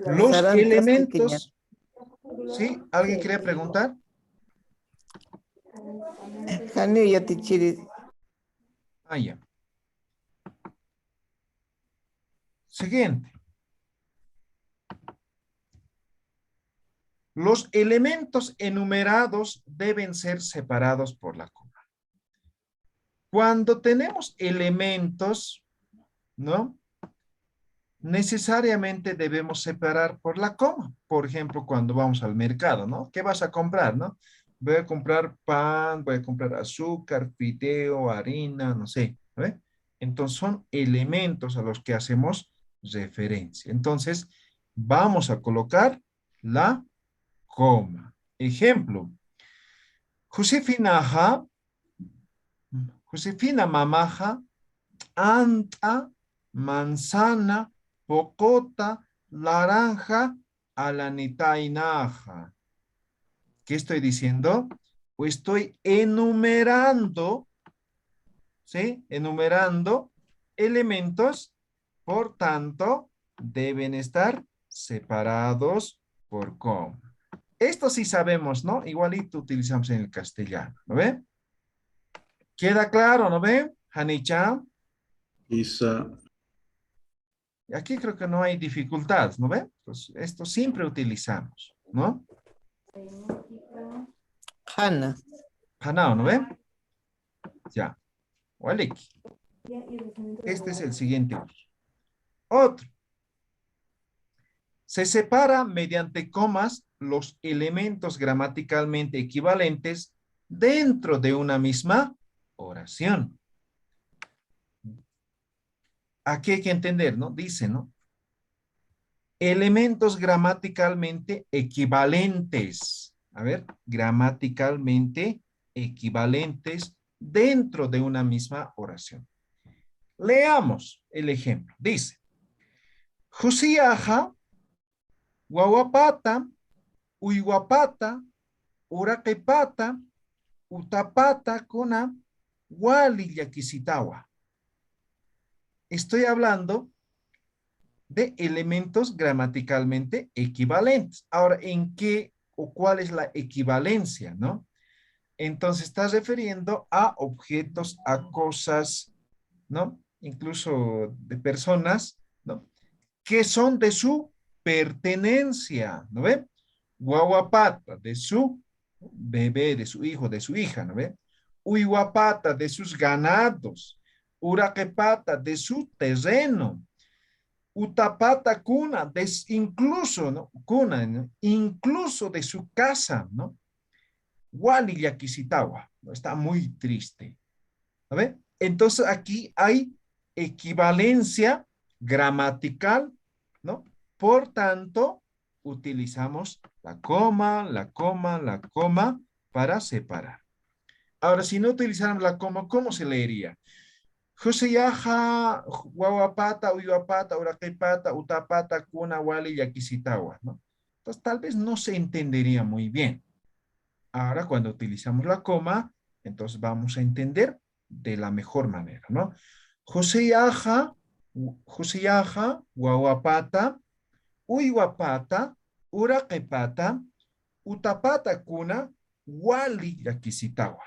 Los Sarantas elementos, ¿sí? ¿Alguien quería preguntar? Janio yatichiri. Ah, ya. Siguiente. Los elementos enumerados deben ser separados por la coma. Cuando tenemos elementos, ¿no? Necesariamente debemos separar por la coma. Por ejemplo, cuando vamos al mercado, ¿no? ¿Qué vas a comprar, no? Voy a comprar pan, voy a comprar azúcar, fideo, harina, no sé, ¿no? Entonces son elementos a los que hacemos referencia. Entonces, vamos a colocar la coma. Ejemplo, Josefina, Josefina mamaja, anta, manzana, pocota, naranja, alanitainaja. ¿Qué estoy diciendo? Pues estoy enumerando, ¿sí? Enumerando elementos, por tanto, deben estar separados por coma. Esto sí sabemos, ¿no? Igualito utilizamos en el castellano, ¿no ve? ¿Queda claro, no ve, Hanicha? Quizá, Aquí creo que no hay dificultad, ¿no ve? Pues esto siempre utilizamos, ¿no? Hanna. Hanao, ¿no ve? Ya. Waliki. Este es el siguiente uso. Otro. Se separa mediante comas los elementos gramaticalmente equivalentes dentro de una misma oración. Aquí hay que entender, ¿no? Dice, ¿no? Elementos gramaticalmente equivalentes. A ver, gramaticalmente equivalentes dentro de una misma oración. Leamos el ejemplo. Dice, Jusiaja, Guaguapata, Uiguapata, Uraquepata, Utapata, Kuna, Wali Yaquisitawa. Estoy hablando de elementos gramaticalmente equivalentes. Ahora, ¿en qué o cuál es la equivalencia, no? Entonces, estás refiriendo a objetos, a cosas, ¿no? Incluso de personas, ¿no? Que son de su pertenencia, ¿no ve? Guaguapata, de su bebé, de su hijo, de su hija, ¿no ve? Uiguapata, de sus ganados. Uraquepata, de su terreno. Utapata cuna, incluso, ¿no? Cuna, ¿no? Incluso de su casa, ¿no? Wali Yaquisitawa, ¿no? Está muy triste. ¿A ver? Entonces aquí hay equivalencia gramatical, ¿no? Por tanto, utilizamos la coma, la coma, la coma para separar. Ahora, si no utilizáramos la coma, ¿cómo se leería? Joseyaja, Guaguapata, Uyuapata, Uraquepata, Utapata, Cuna, Wali, Yaquisitawa, ¿no? Entonces, tal vez no se entendería muy bien. Ahora, cuando utilizamos la coma, entonces vamos a entender de la mejor manera, ¿no? Joseyaja, Guaguapata, Uyuapata, Uraquepata, Utapata, Cuna, Wali, Yaquisitawa,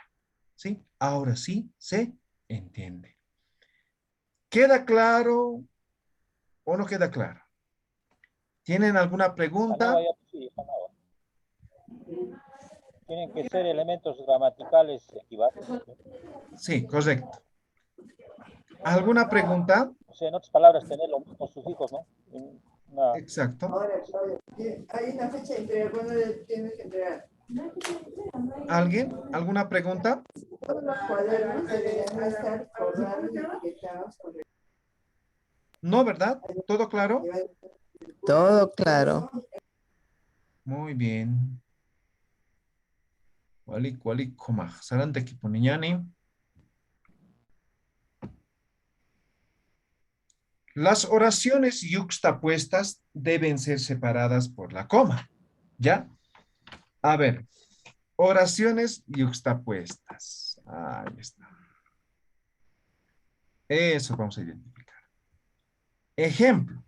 ¿sí? Ahora sí se entiende. ¿Queda claro o no queda claro? ¿Tienen alguna pregunta? Tienen que ser elementos gramaticales equivalentes. Sí, correcto. ¿Alguna pregunta? O sea, en otras palabras, tener los mismos sufijos, ¿no? Exacto. Hay una fecha entre cuando tienes que entregar. ¿Alguien? ¿Alguna pregunta? Todos los cuadernos deberían estar forrados y etiquetados. No, ¿verdad? ¿Todo claro? Todo claro. Muy bien. Walik, walik, komaj. Sarante kipuniñani. Las oraciones yuxtapuestas deben ser separadas por la coma. ¿Ya? A ver, oraciones yuxtapuestas. Ahí está. Eso vamos a identificar. Ejemplo.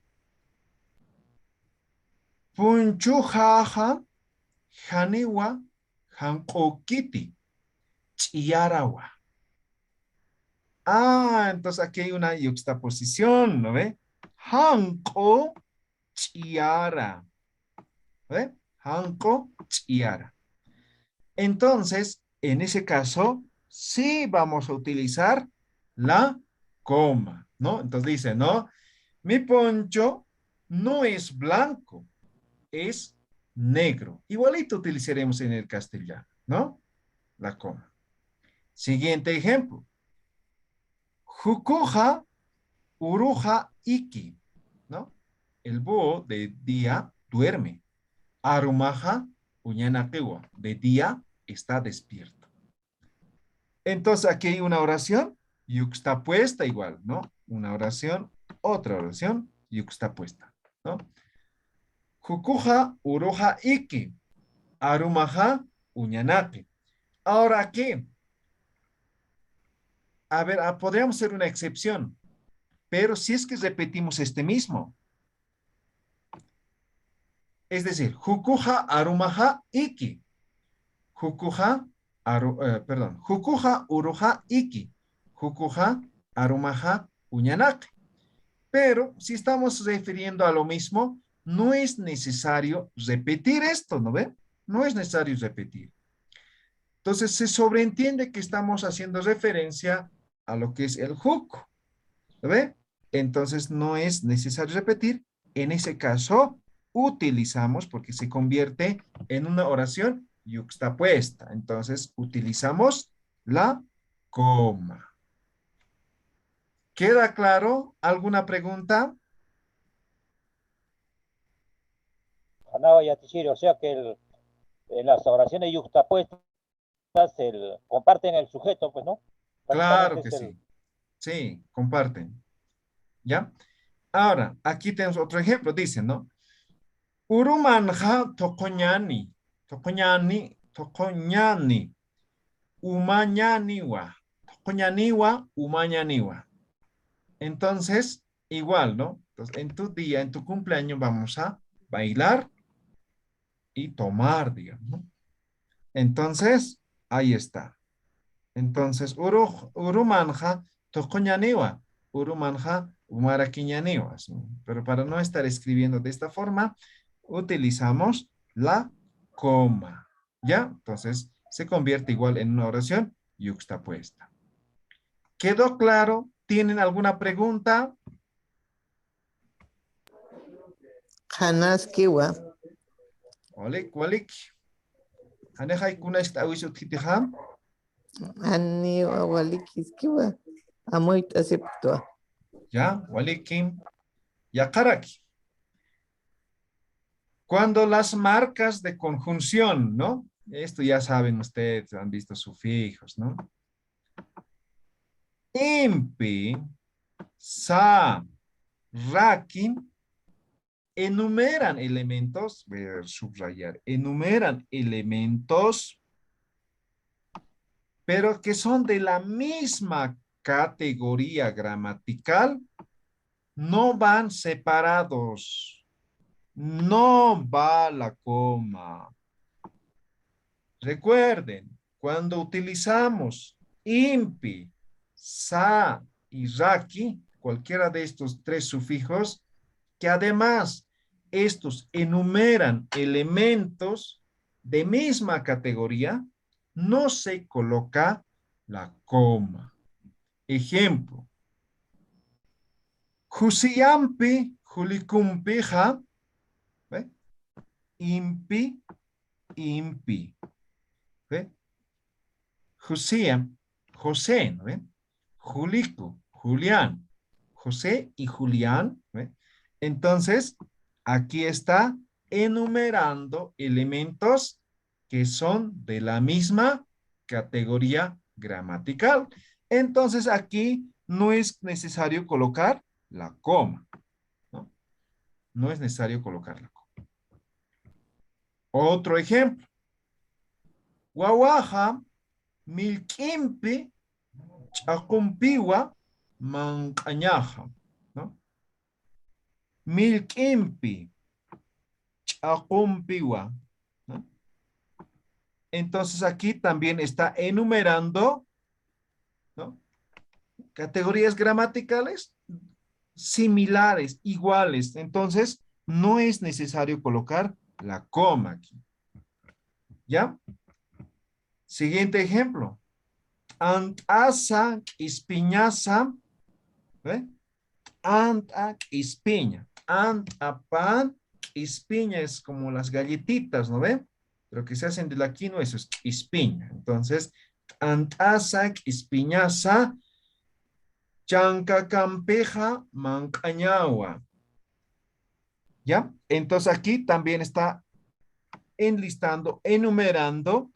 Punchujaja, Janiwa, Jankokiti, Chiarawa. Ah, entonces aquí hay una yuxtaposición, ¿no ve? Hanko, Chiara. ¿Ve? Hanko, Chiara. Entonces, en ese caso, sí vamos a utilizar la coma, ¿no? Entonces dice, ¿no? Mi poncho no es blanco, es negro. Igualito utilizaremos en el castellano, ¿no? La coma. Siguiente ejemplo. Jukuja, uruja, iki, ¿no? El búho de día duerme. Arumaja, uñanakewa, de día está despierto. Entonces aquí hay una oración yuxtapuesta igual, ¿no? Una oración, otra oración yuxtapuesta, ¿no? Jukuja, uruja, iki. Arumaja, uñanake. Ahora aquí, a ver, podríamos hacer una excepción, pero si es que repetimos este mismo, es decir, jukuja, arumaja, iki. Jukuja, perdón, jukuja, uruja, iki. Jukuja, arumaja, uñanake. Pero si estamos refiriendo a lo mismo, no es necesario repetir esto, ¿no ven? No es necesario repetir. Entonces se sobreentiende que estamos haciendo referencia a lo que es el juco, ¿lo ve? Entonces no es necesario repetir. En ese caso, utilizamos, porque se convierte en una oración yuxtapuesta. Entonces utilizamos la coma. ¿Queda claro? ¿Alguna pregunta? Hanao Yatichiri, o sea que en las oraciones yuxtapuestas comparten el sujeto, pues, ¿no? Claro Prácticamente que es el... sí. Sí, comparten. ¿Ya? Ahora, aquí tenemos otro ejemplo. Dicen, ¿no? Urumanja tokoñani. Tokoñani, tokoñani. Umañaniwa. Tokoñaniwa, umañaniwa. Entonces, igual, ¿no? Entonces, en tu día, en tu cumpleaños, vamos a bailar y tomar, digamos, ¿no? Entonces, ahí está. Entonces, urumanja, tocoñaniwa, urumanja, umaraquiñaniwa. ¿Sí? Pero para no estar escribiendo de esta forma, utilizamos la coma. ¿Ya? Entonces, se convierte igual en una oración yuxtapuesta. ¿Quedó claro? ¿Tienen alguna pregunta? Hanaskiwa. Olik, olik. Anejay kuna esta awiso titijam. Ani wawalikiskiwa. Amoit aceptua. Ya, walikim. Ya karaki. Cuando las marcas de conjunción, ¿no? Esto ya saben ustedes, han visto sufijos, ¿no? Impi, sa, rakin, enumeran elementos, voy a subrayar, enumeran elementos, pero que son de la misma categoría gramatical, no van separados, no va la coma. Recuerden, cuando utilizamos impi, sa y raki, cualquiera de estos tres sufijos, que además estos enumeran elementos de misma categoría, no se coloca la coma. Ejemplo, Jusiyampi, Julicumpija, ¿ve? Impi, impi. ¿Ve? José, José, ¿no ven? Julico, Julián, José y Julián, ¿ve? Entonces, aquí está enumerando elementos que son de la misma categoría gramatical. Entonces, aquí no es necesario colocar la coma, ¿no? No es necesario colocar la coma. Otro ejemplo. Guaguaja, milquimpi, chacumpiwa, mancañaja, ¿no? Milquimpi, aqumpiwa, ¿no? Entonces aquí también está enumerando, ¿no? Categorías gramaticales similares, iguales. Entonces, no es necesario colocar la coma aquí. ¿Ya? Siguiente ejemplo. Antasa ispiñasa. ¿Ve? Anta ispiña. Antapan ispiña es como las galletitas, ¿no ve? Pero que se hacen de la quinoa, eso es ispiña. Entonces, antasa ispiñasa. Chanca campeja mancañagua. ¿Ya? Entonces aquí también está enlistando, enumerando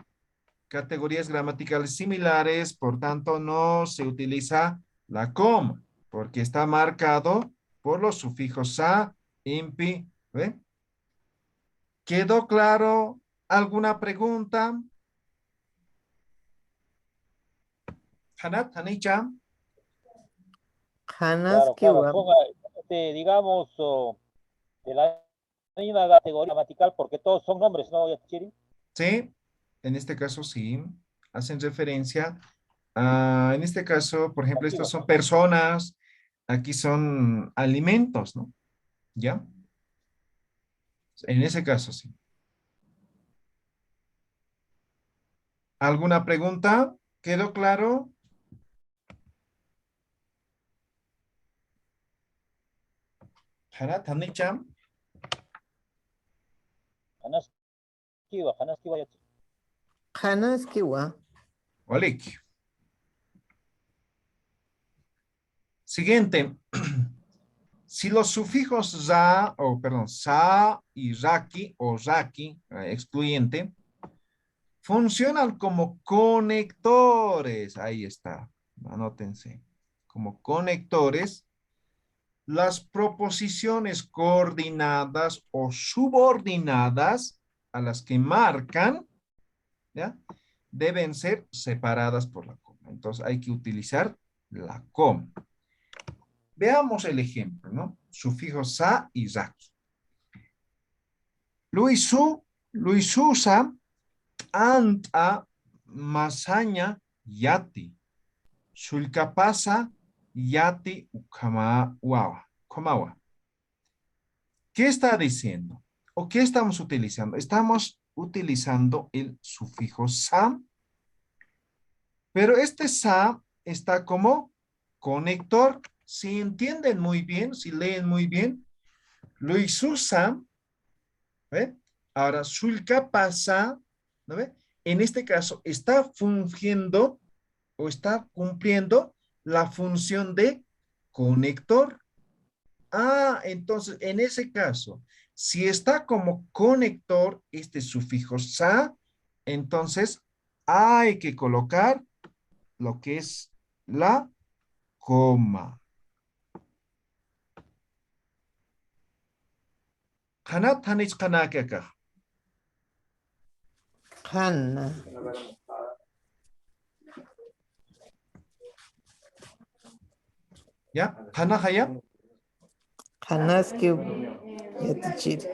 categorías gramaticales similares, por tanto no se utiliza la coma, porque está marcado por los sufijos sa, impi. ¿Ve? ¿Quedó claro? ¿Alguna pregunta? Hanat, Hanicha. Hanas Claro, claro. kiwa. Son, digamos, de la misma categoría gramatical, porque todos son nombres, ¿no, Yachiri? Sí, en este caso sí, hacen referencia en este caso, por ejemplo, estos Antiguos. son personas, aquí son alimentos, ¿no? ¿Ya? En ese caso sí. ¿Alguna pregunta? ¿Quedó claro? Hanat, Hanicha. Hanas kiwa, Yachiri. Hanas kiwa. Olik. Siguiente. Si los sufijos za, o perdón, sa y raki o raki, excluyente, funcionan como conectores. Ahí está. Anótense. Como conectores. Las proposiciones coordinadas o subordinadas a las que marcan, ¿ya? Deben ser separadas por la coma. Entonces hay que utilizar la coma. Veamos el ejemplo, ¿no? Sufijos sa y raki. Luisusa, anta, masaña, yati. Sulcapasa, yati, komawa. ¿Qué está diciendo? ¿O qué estamos utilizando? Estamos utilizando el sufijo sa, pero este sa está como conector. Si entienden muy bien, si leen muy bien, Luisusa, ¿ve? Ahora, sulca pasa, ¿no ve? En este caso, está fungiendo o está cumpliendo la función de conector. Ah, entonces, en ese caso, si está como conector este sufijo sa, entonces hay que colocar lo que es la coma. Hanat hanich kanake acá. Hana. ¿Ya? Hana haya. Hanas kiwa. Yatichiri.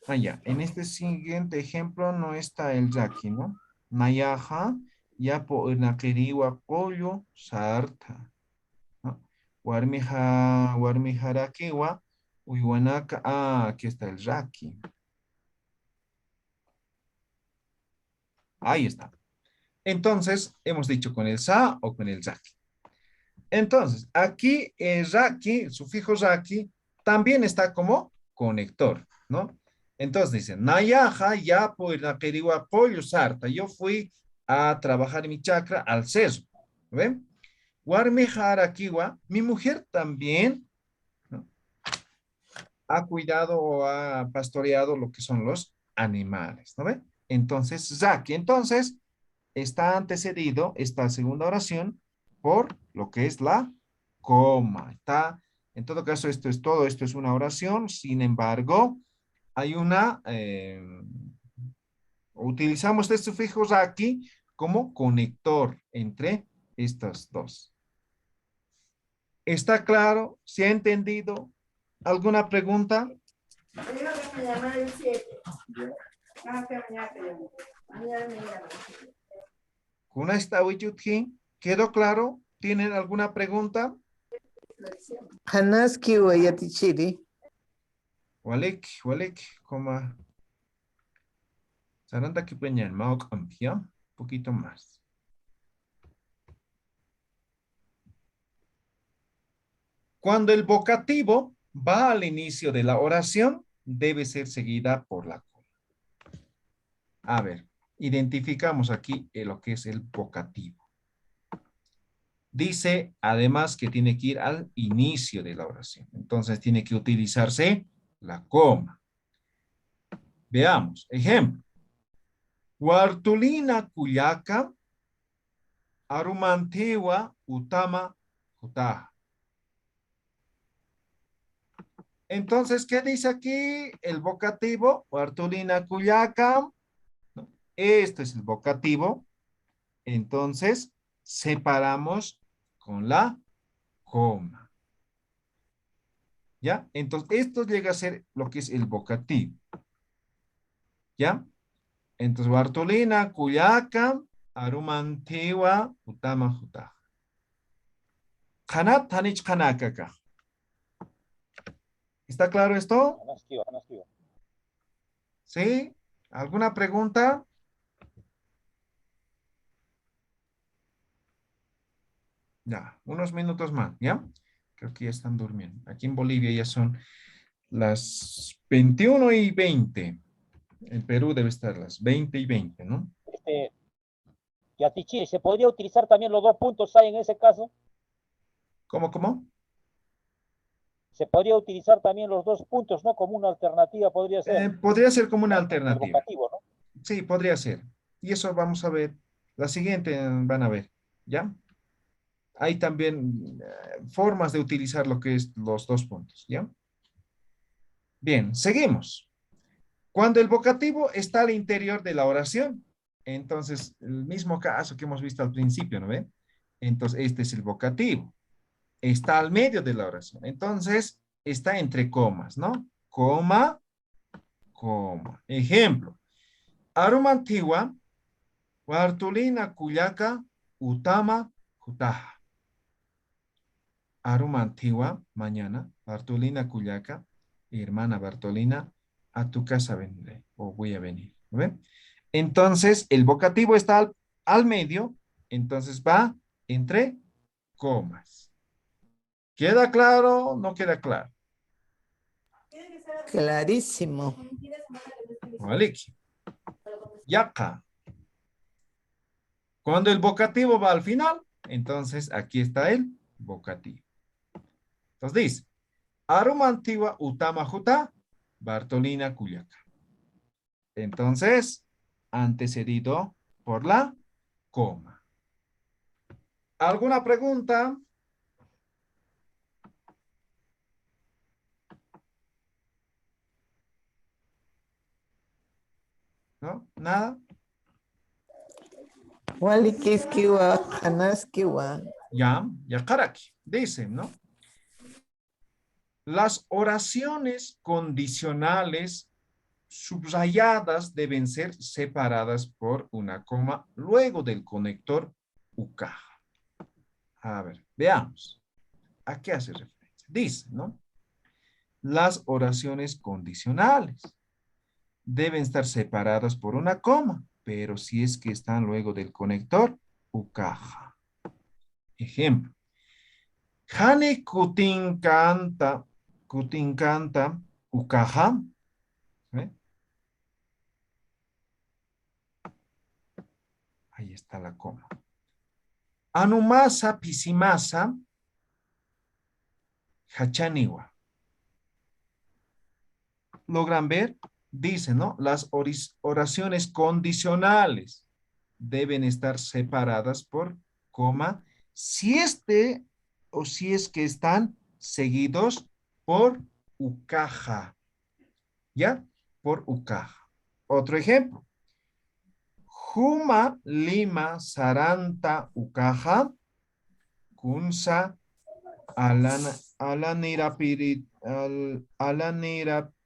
Ah, ya. En este siguiente ejemplo no está el yaki, ¿no? Nayaha, yapo inakiriwa pollo sarta. ¿No? Warmiharakiwa, uywanaka. Ah, aquí está el yaki. Ahí está. Entonces, hemos dicho con el sa o con el zaki. Entonces, aquí el zaki, el sufijo zaki, también está como conector, ¿no? Entonces dice, nayaja ya por la queriwa pollo sarta. Yo fui a trabajar mi chakra al seso. ¿Ven? Warmejara kiwa, mi mujer también, ¿no? Ha cuidado o ha pastoreado lo que son los animales, ¿no ven? Entonces, zaki. Entonces, está antecedido esta segunda oración por lo que es la coma. Está, en todo caso, esto es todo, esto es una oración, sin embargo, hay una, utilizamos este sufijo aquí como conector entre estas dos. ¿Está claro? ¿Se ha entendido? ¿Alguna pregunta? Me dijo que me llamara el 7. Ah, que mañana te llamo. Mañana me llama. Kuna está Wiyuthin. ¿Quedó claro? ¿Tienen alguna pregunta? Hanaski wa yatichiri. Walik, coma. Saranda que peñan, maok amplia. Un poquito más. Cuando el vocativo va al inicio de la oración, debe ser seguida por la coma. A ver, identificamos aquí lo que es el vocativo. Dice, además, que tiene que ir al inicio de la oración. Entonces, tiene que utilizarse la coma. Veamos, ejemplo. Huartulina Cuyaca, Arumantewa Utama Jutaja. Entonces, ¿qué dice aquí? El vocativo, Huartulina Cuyaca. ¿No? Este es el vocativo. Entonces, separamos con la coma. ¿Ya? Entonces, esto llega a ser lo que es el vocativo. ¿Ya? Entonces, Bartolina, Cuyaca, Arumantewa, Utama, Juta. Kanat, Tanich, Kanakaka. ¿Está claro esto? ¿Sí? ¿Alguna pregunta? Ya, unos minutos más, ¿ya? Creo que ya están durmiendo. Aquí en Bolivia ya son las 21:20. En Perú debe estar las 20:20, ¿no? Yatichiri, ¿se podría utilizar también los 2 puntos ahí en ese caso? ¿Cómo? Se podría utilizar también los 2 puntos, ¿no? Como una alternativa podría ser. Podría ser como una El alternativa. vocativo, ¿no? Sí, podría ser. Y eso vamos a ver. La siguiente van a ver, ¿ya? Hay también formas de utilizar lo que es los 2 puntos, ¿ya? Bien, seguimos. Cuando el vocativo está al interior de la oración, entonces, el mismo caso que hemos visto al principio, ¿no ven? Entonces, este es el vocativo. Está al medio de la oración. Entonces, está entre comas, ¿no? Coma, coma. Ejemplo. Aruma antigua, Bartolina Cuyaca, Utama, Jutaja. Aruma antigua, mañana, Bartolina Cuyaca, hermana Bartolina, a tu casa vendré o voy a venir. ¿No ven? Entonces, el vocativo está al medio, entonces va entre comas. ¿Queda claro? ¿No queda claro? Clarísimo. Maliki. Yaca. Cuando el vocativo va al final, entonces aquí está el vocativo. Entonces dice, Aruma antigua Utama Juta, Bartolina Cuyaca. Entonces, antecedido por la coma. ¿Alguna pregunta? ¿No? ¿Nada? Walikiskiwa, Hanaskiwa. Ya karaki. Dicen, ¿no? Las oraciones condicionales subrayadas deben ser separadas por una coma luego del conector UK. A ver, veamos. ¿A qué hace referencia? Dice, ¿no? Las oraciones condicionales deben estar separadas por una coma, pero si es que están luego del conector UK. Ejemplo. Hane kutinkanta ukaha. ¿Eh? Ahí está la coma. Anumasa pisimasa hachaniwa. ¿Logran ver? Dice, ¿no? Las oraciones condicionales deben estar separadas por coma si es que están seguidos por ukaja. ¿Ya? Por ukaja. Otro ejemplo. Juma lima saranta ukaja kunsa alanira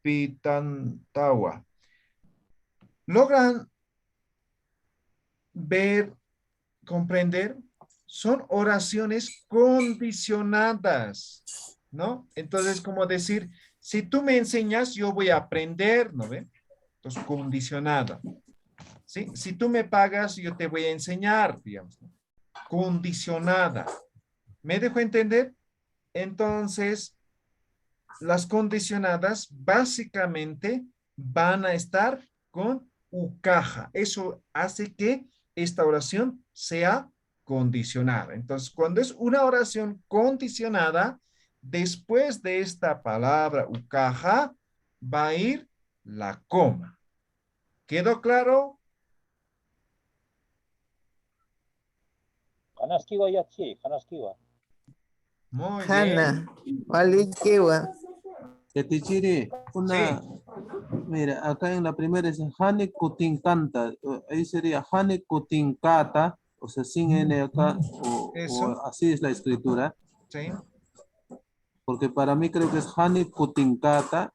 pitantawa. ¿Logran ver, comprender? Son oraciones condicionadas, ¿no? Entonces, como decir, si tú me enseñas, yo voy a aprender, ¿no ve? Entonces, condicionada. ¿Sí? Si tú me pagas, yo te voy a enseñar, digamos, ¿no? Condicionada. ¿Me dejo entender? Entonces, las condicionadas básicamente van a estar con ucaja. Eso hace que esta oración sea condicionada. Entonces, cuando es una oración condicionada, después de esta palabra ucaja, va a ir la coma. ¿Quedó claro? Kanaskiwa yachi, kanaskiwa. Muy Hana, bien. walikiwa. Tichiri, Sí, mira, acá en la primera es Hane Kutinkanta, ahí sería Hane Kutinkata, o sea, sin N acá, o eso. así es la escritura, Sí, porque para mí creo que es Hane Kutinkata,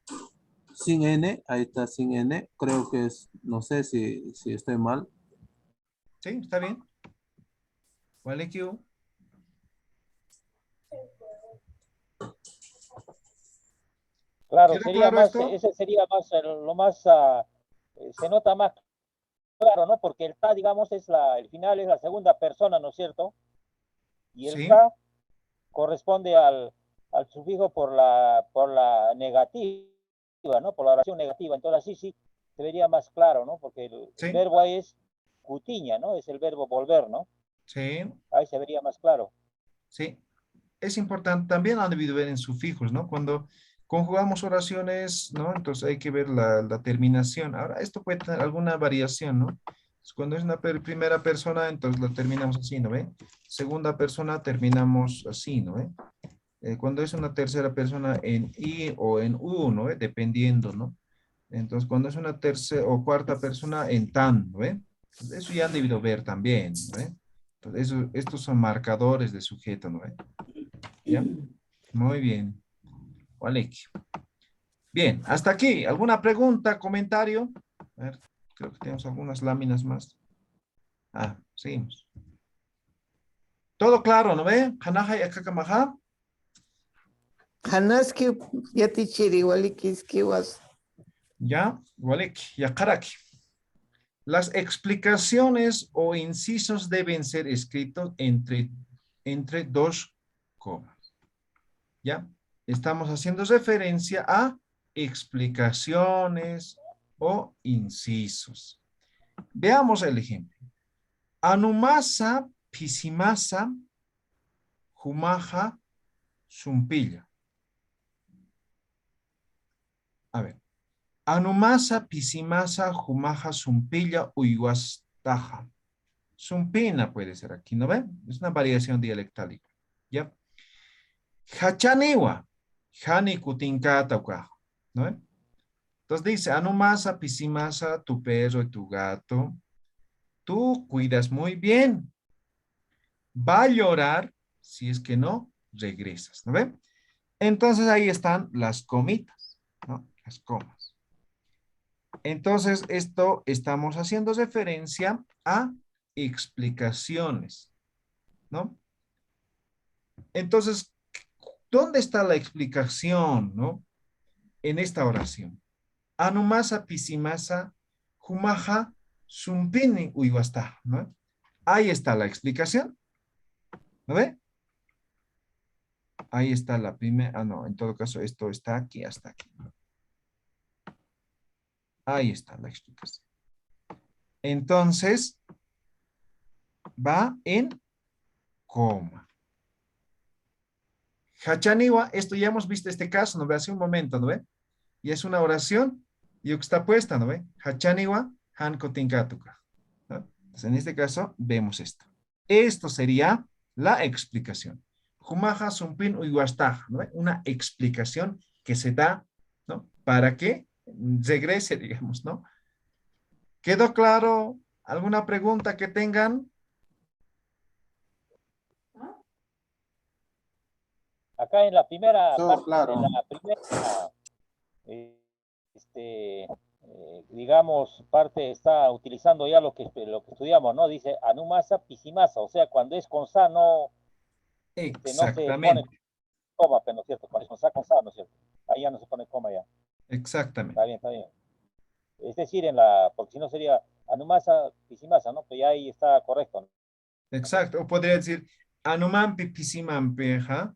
sin N, ahí está sin N, creo que es, no sé si estoy mal. sí, está bien. Walikiu. Claro, ¿Queda sería claro más, esto? ese sería más, lo más, se nota más claro, ¿no? Porque el ta, digamos, el final es la segunda persona, ¿no es cierto? Y el Sí, ka corresponde al sufijo por la negativa, ¿no? Por la oración negativa. Entonces, así sí se vería más claro, ¿no? Porque el sí, verbo ahí es cutiña, ¿no? Es el verbo volver, ¿no? sí, Ahí se vería más claro. sí. Es importante, también han debido ver en sufijos, ¿no? Cuando conjugamos oraciones, ¿no? Entonces hay que ver la terminación. Ahora, esto puede tener alguna variación, ¿no? Cuando es una primera persona, entonces la terminamos así, ¿no ve? Segunda persona, terminamos así, ¿no ve? Cuando es una tercera persona en I o en U, ¿no ve? Dependiendo, ¿no? Entonces, cuando es una tercera o cuarta persona en tan, ¿no ve? Entonces, eso ya han debido ver también, ¿no ve? Entonces, estos son marcadores de sujeto, ¿no ve? ¿Ya? Muy bien. Vale. Bien, hasta aquí. ¿Alguna pregunta, comentario? A ver, creo que tenemos algunas láminas más. Ah, seguimos. Todo claro, ¿no ve? Hanaha y akakamaha. Hanaski yatichiri walikiskiwas. Ya, Walek, yakaraki. Las explicaciones o incisos deben ser escritos entre dos comas. ¿Ya? Estamos haciendo referencia a explicaciones o incisos. Veamos el ejemplo. Anumasa pisimasa humaja sumpilla. A ver. Anumasa pisimasa humaja sumpilla uyguastaja. Sumpina puede ser aquí, ¿no ven? Es una variación dialectal. ¿Ya? Hachaniwa. Hani kutinkata ukajo. ¿No ven? Entonces dice, Anumasa pisimasa, tu perro y tu gato. Tú cuidas muy bien. Va a llorar si es que no regresas, ¿no ven? Entonces ahí están las comitas, ¿no? Las comas. Entonces esto estamos haciendo referencia a explicaciones, ¿no? Entonces, ¿dónde está la explicación, no? En esta oración. Anumasa pisimasa humaja sumpini uiwasta, ¿no? Ahí está la explicación, ¿no ve? Ahí está la primera, no, en todo caso esto está aquí hasta aquí. Ahí está la explicación. Entonces, va en coma. Hachaniwa, esto ya hemos visto este caso, ¿no ve? Hace un momento, ¿no ve? Y es una oración y está puesta, ¿no ve? Hachaniwa, hankotinkatuka. ¿No? Entonces, en este caso, vemos esto. Esto sería la explicación. Humaja sumpin uyguastaj, ¿no ve? Una explicación que se da, ¿no? Para que regrese, digamos, ¿no? ¿Quedó claro? ¿Alguna pregunta que tengan? Acá en la primera Todo parte, en claro. la primera, eh, digamos, parte está utilizando ya lo que estudiamos, ¿no? Dice anumasa, pisimasa, o sea, cuando es con sa no se pone Exactamente, coma, pero no es cierto, cuando es con sa, ¿no es cierto? Ahí ya no se pone coma ya. exactamente, Está bien, está bien. Es decir, porque si no sería anumasa, pisimasa, ¿no? Pero ya ahí está correcto, ¿no? exacto. O podría decir anumampi pisimampeja.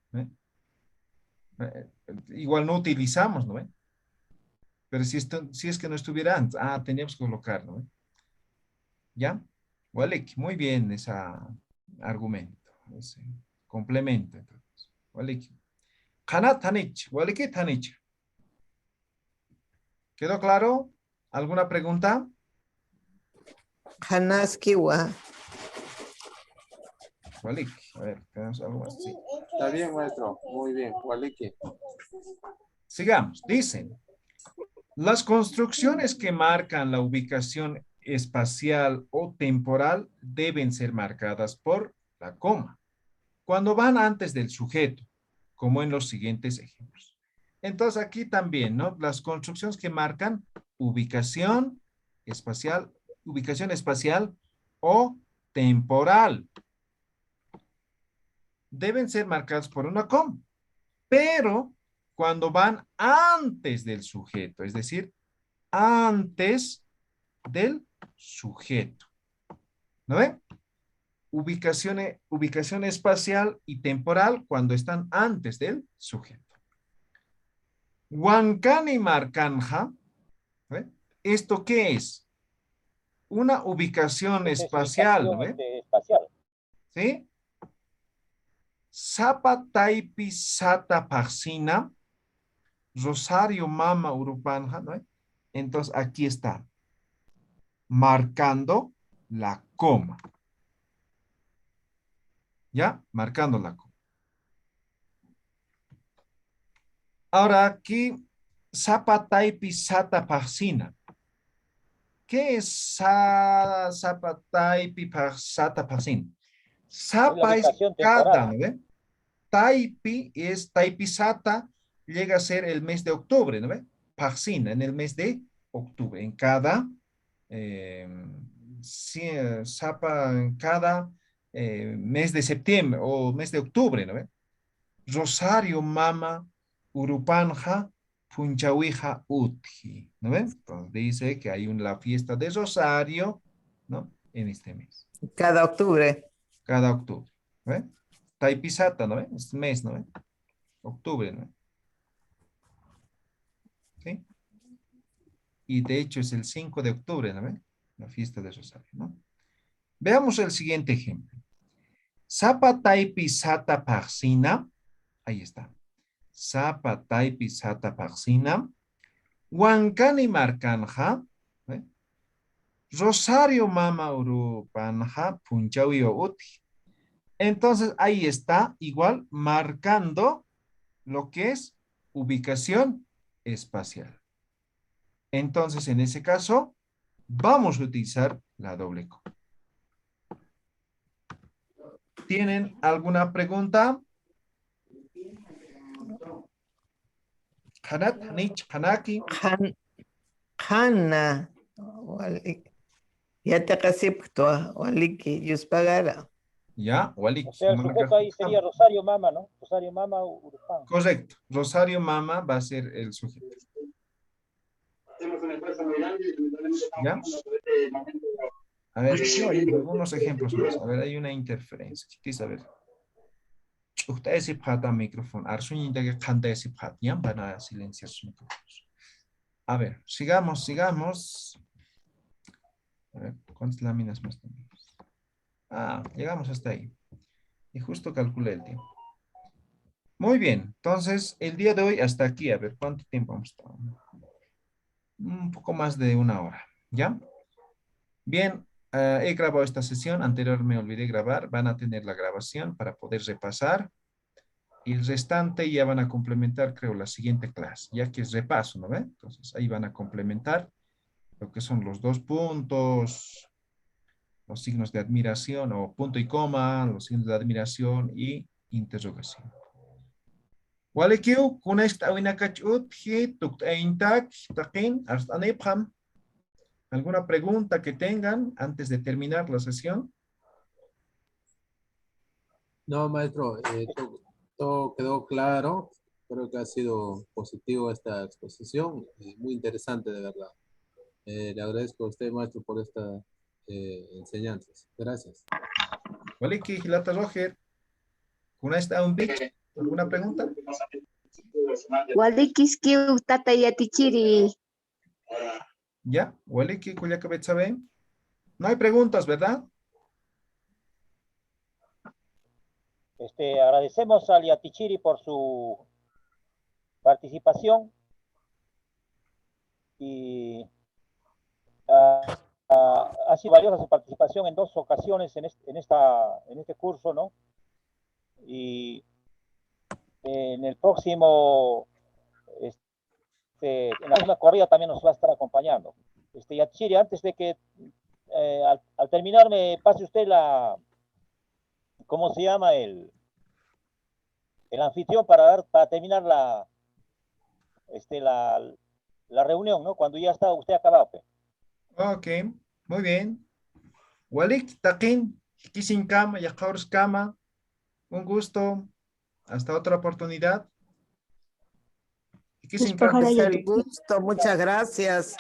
Igual no utilizamos, ¿no? Pero si es que no estuviera antes, teníamos que colocarlo, ¿no? ¿Ya? Walek, muy bien ese argumento, ese complemento. Entonces. Walek. Kanat tanich, walek tanich. ¿Quedó claro? ¿Alguna pregunta? Hanaskiwa. Walek, a ver, tenemos algo más. Sí. Está bien, maestro. Muy bien. Waliki. Sigamos. Dicen, las construcciones que marcan la ubicación espacial o temporal deben ser marcadas por la coma, cuando van antes del sujeto, como en los siguientes ejemplos. Entonces aquí también, ¿no? Las construcciones que marcan ubicación espacial o temporal deben ser marcadas por una coma, pero cuando van antes del sujeto, es decir, antes del sujeto. ¿No ven? Ubicación espacial y temporal cuando están antes del sujeto. Huancani Marcanja, ¿ve? ¿Esto qué es? Una ubicación Esa es espacial, ¿no ubicación ve? espacial. ¿Sí? Sapa Taipi Sata Paxina, Rosario Mama Urupanja, ¿no ve? Entonces aquí está, marcando la coma. ¿Ya? Marcando la coma. Ahora aquí, Sapa Taipi Sata Paxina. ¿Qué es Sapa Taipi Sata Paxina? Es la Sapa es ubicación cada, temporal. ¿no ve? Taipi es Taipisata, llega a ser el mes de octubre, ¿no ve? Paxina, en el mes de octubre, en cada, Sapa en cada mes de septiembre o mes de octubre, ¿no ve? Rosario Mama Urupanja Punchawija Uthi, ¿no ven? Entonces dice que hay la fiesta de Rosario, ¿no? En este mes, Cada octubre. cada octubre, ¿no ven? Taipisata, ¿no ven? Este mes, ¿no ven? Octubre, ¿no ven? ¿Sí? Y de hecho es el 5 de octubre, ¿no ven? La fiesta de Rosario, ¿no? Veamos el siguiente ejemplo. Sapa Taipisata Paxina, ahí está. Sapa Taipisata Paxina. Huancani Marcanja, ¿eh? Rosario Mama Urupanja, Punchawi Uti. Entonces ahí está igual marcando lo que es ubicación espacial. Entonces en ese caso vamos a utilizar la doble coma. ¿Tienen alguna pregunta? Hanat, Hanich, Hanaki. Hanna. Ya te casipto, waliki, yuspagara. Ya, Walik. O sea, el sujeto ahí sería Rosario Mama, ¿no? Rosario Mama Urupán. Correcto. Rosario Mama va a ser el sujeto. ¿Ya? A ver, no, hay algunos ejemplos más. A ver, hay una interferencia. Quizás, a ver. Ustedes se patan micrófono. Arsuñita que canta ese patian van a silenciar sus micrófonos. A ver, sigamos. A ver, ¿cuántas láminas más tenemos? Llegamos hasta ahí. Y justo calculé el tiempo. Muy bien, entonces el día de hoy hasta aquí. A ver, ¿cuánto tiempo hemos estado? Un poco más de una hora, ¿ya? Bien, he grabado esta sesión. Anterior me olvidé grabar. Van a tener la grabación para poder repasar. Y el restante ya van a complementar, creo, la siguiente clase, ya que es repaso, ¿no ve? Entonces, ahí van a complementar lo que son los 2 puntos, los signos de admiración o punto y coma, los signos de admiración y interrogación. Walikiu, kuna esta winakachut, tuk eintak, takin, arstanepam. ¿Alguna pregunta que tengan antes de terminar la sesión? No, maestro, todo quedó claro. Creo que ha sido positivo esta exposición. Muy interesante, de verdad. Le agradezco a usted, maestro, por estas enseñanzas. Gracias. Waliki, Hilata Roger, kuna esta un bit. ¿Alguna pregunta? Walikiskiu tata yatichiri. Ya, Waliki, Kuyakabetsabe. No hay preguntas, ¿verdad? Agradecemos al Yatichiri por su participación y ha sido valiosa su participación en 2 ocasiones en este curso, ¿no? Y en el próximo, en la próxima corrida también nos va a estar acompañando. Yatichiri, antes de que al terminar me pase usted ¿cómo se llama? El anfitrión para terminar la reunión, ¿no? Cuando ya está usted acabado. Pues. Ok, muy bien. Walik, Takin, Kisin Kama, Yakaurus Kama. Un gusto. Hasta otra oportunidad. Kisin Kama. Es el gusto, muchas gracias.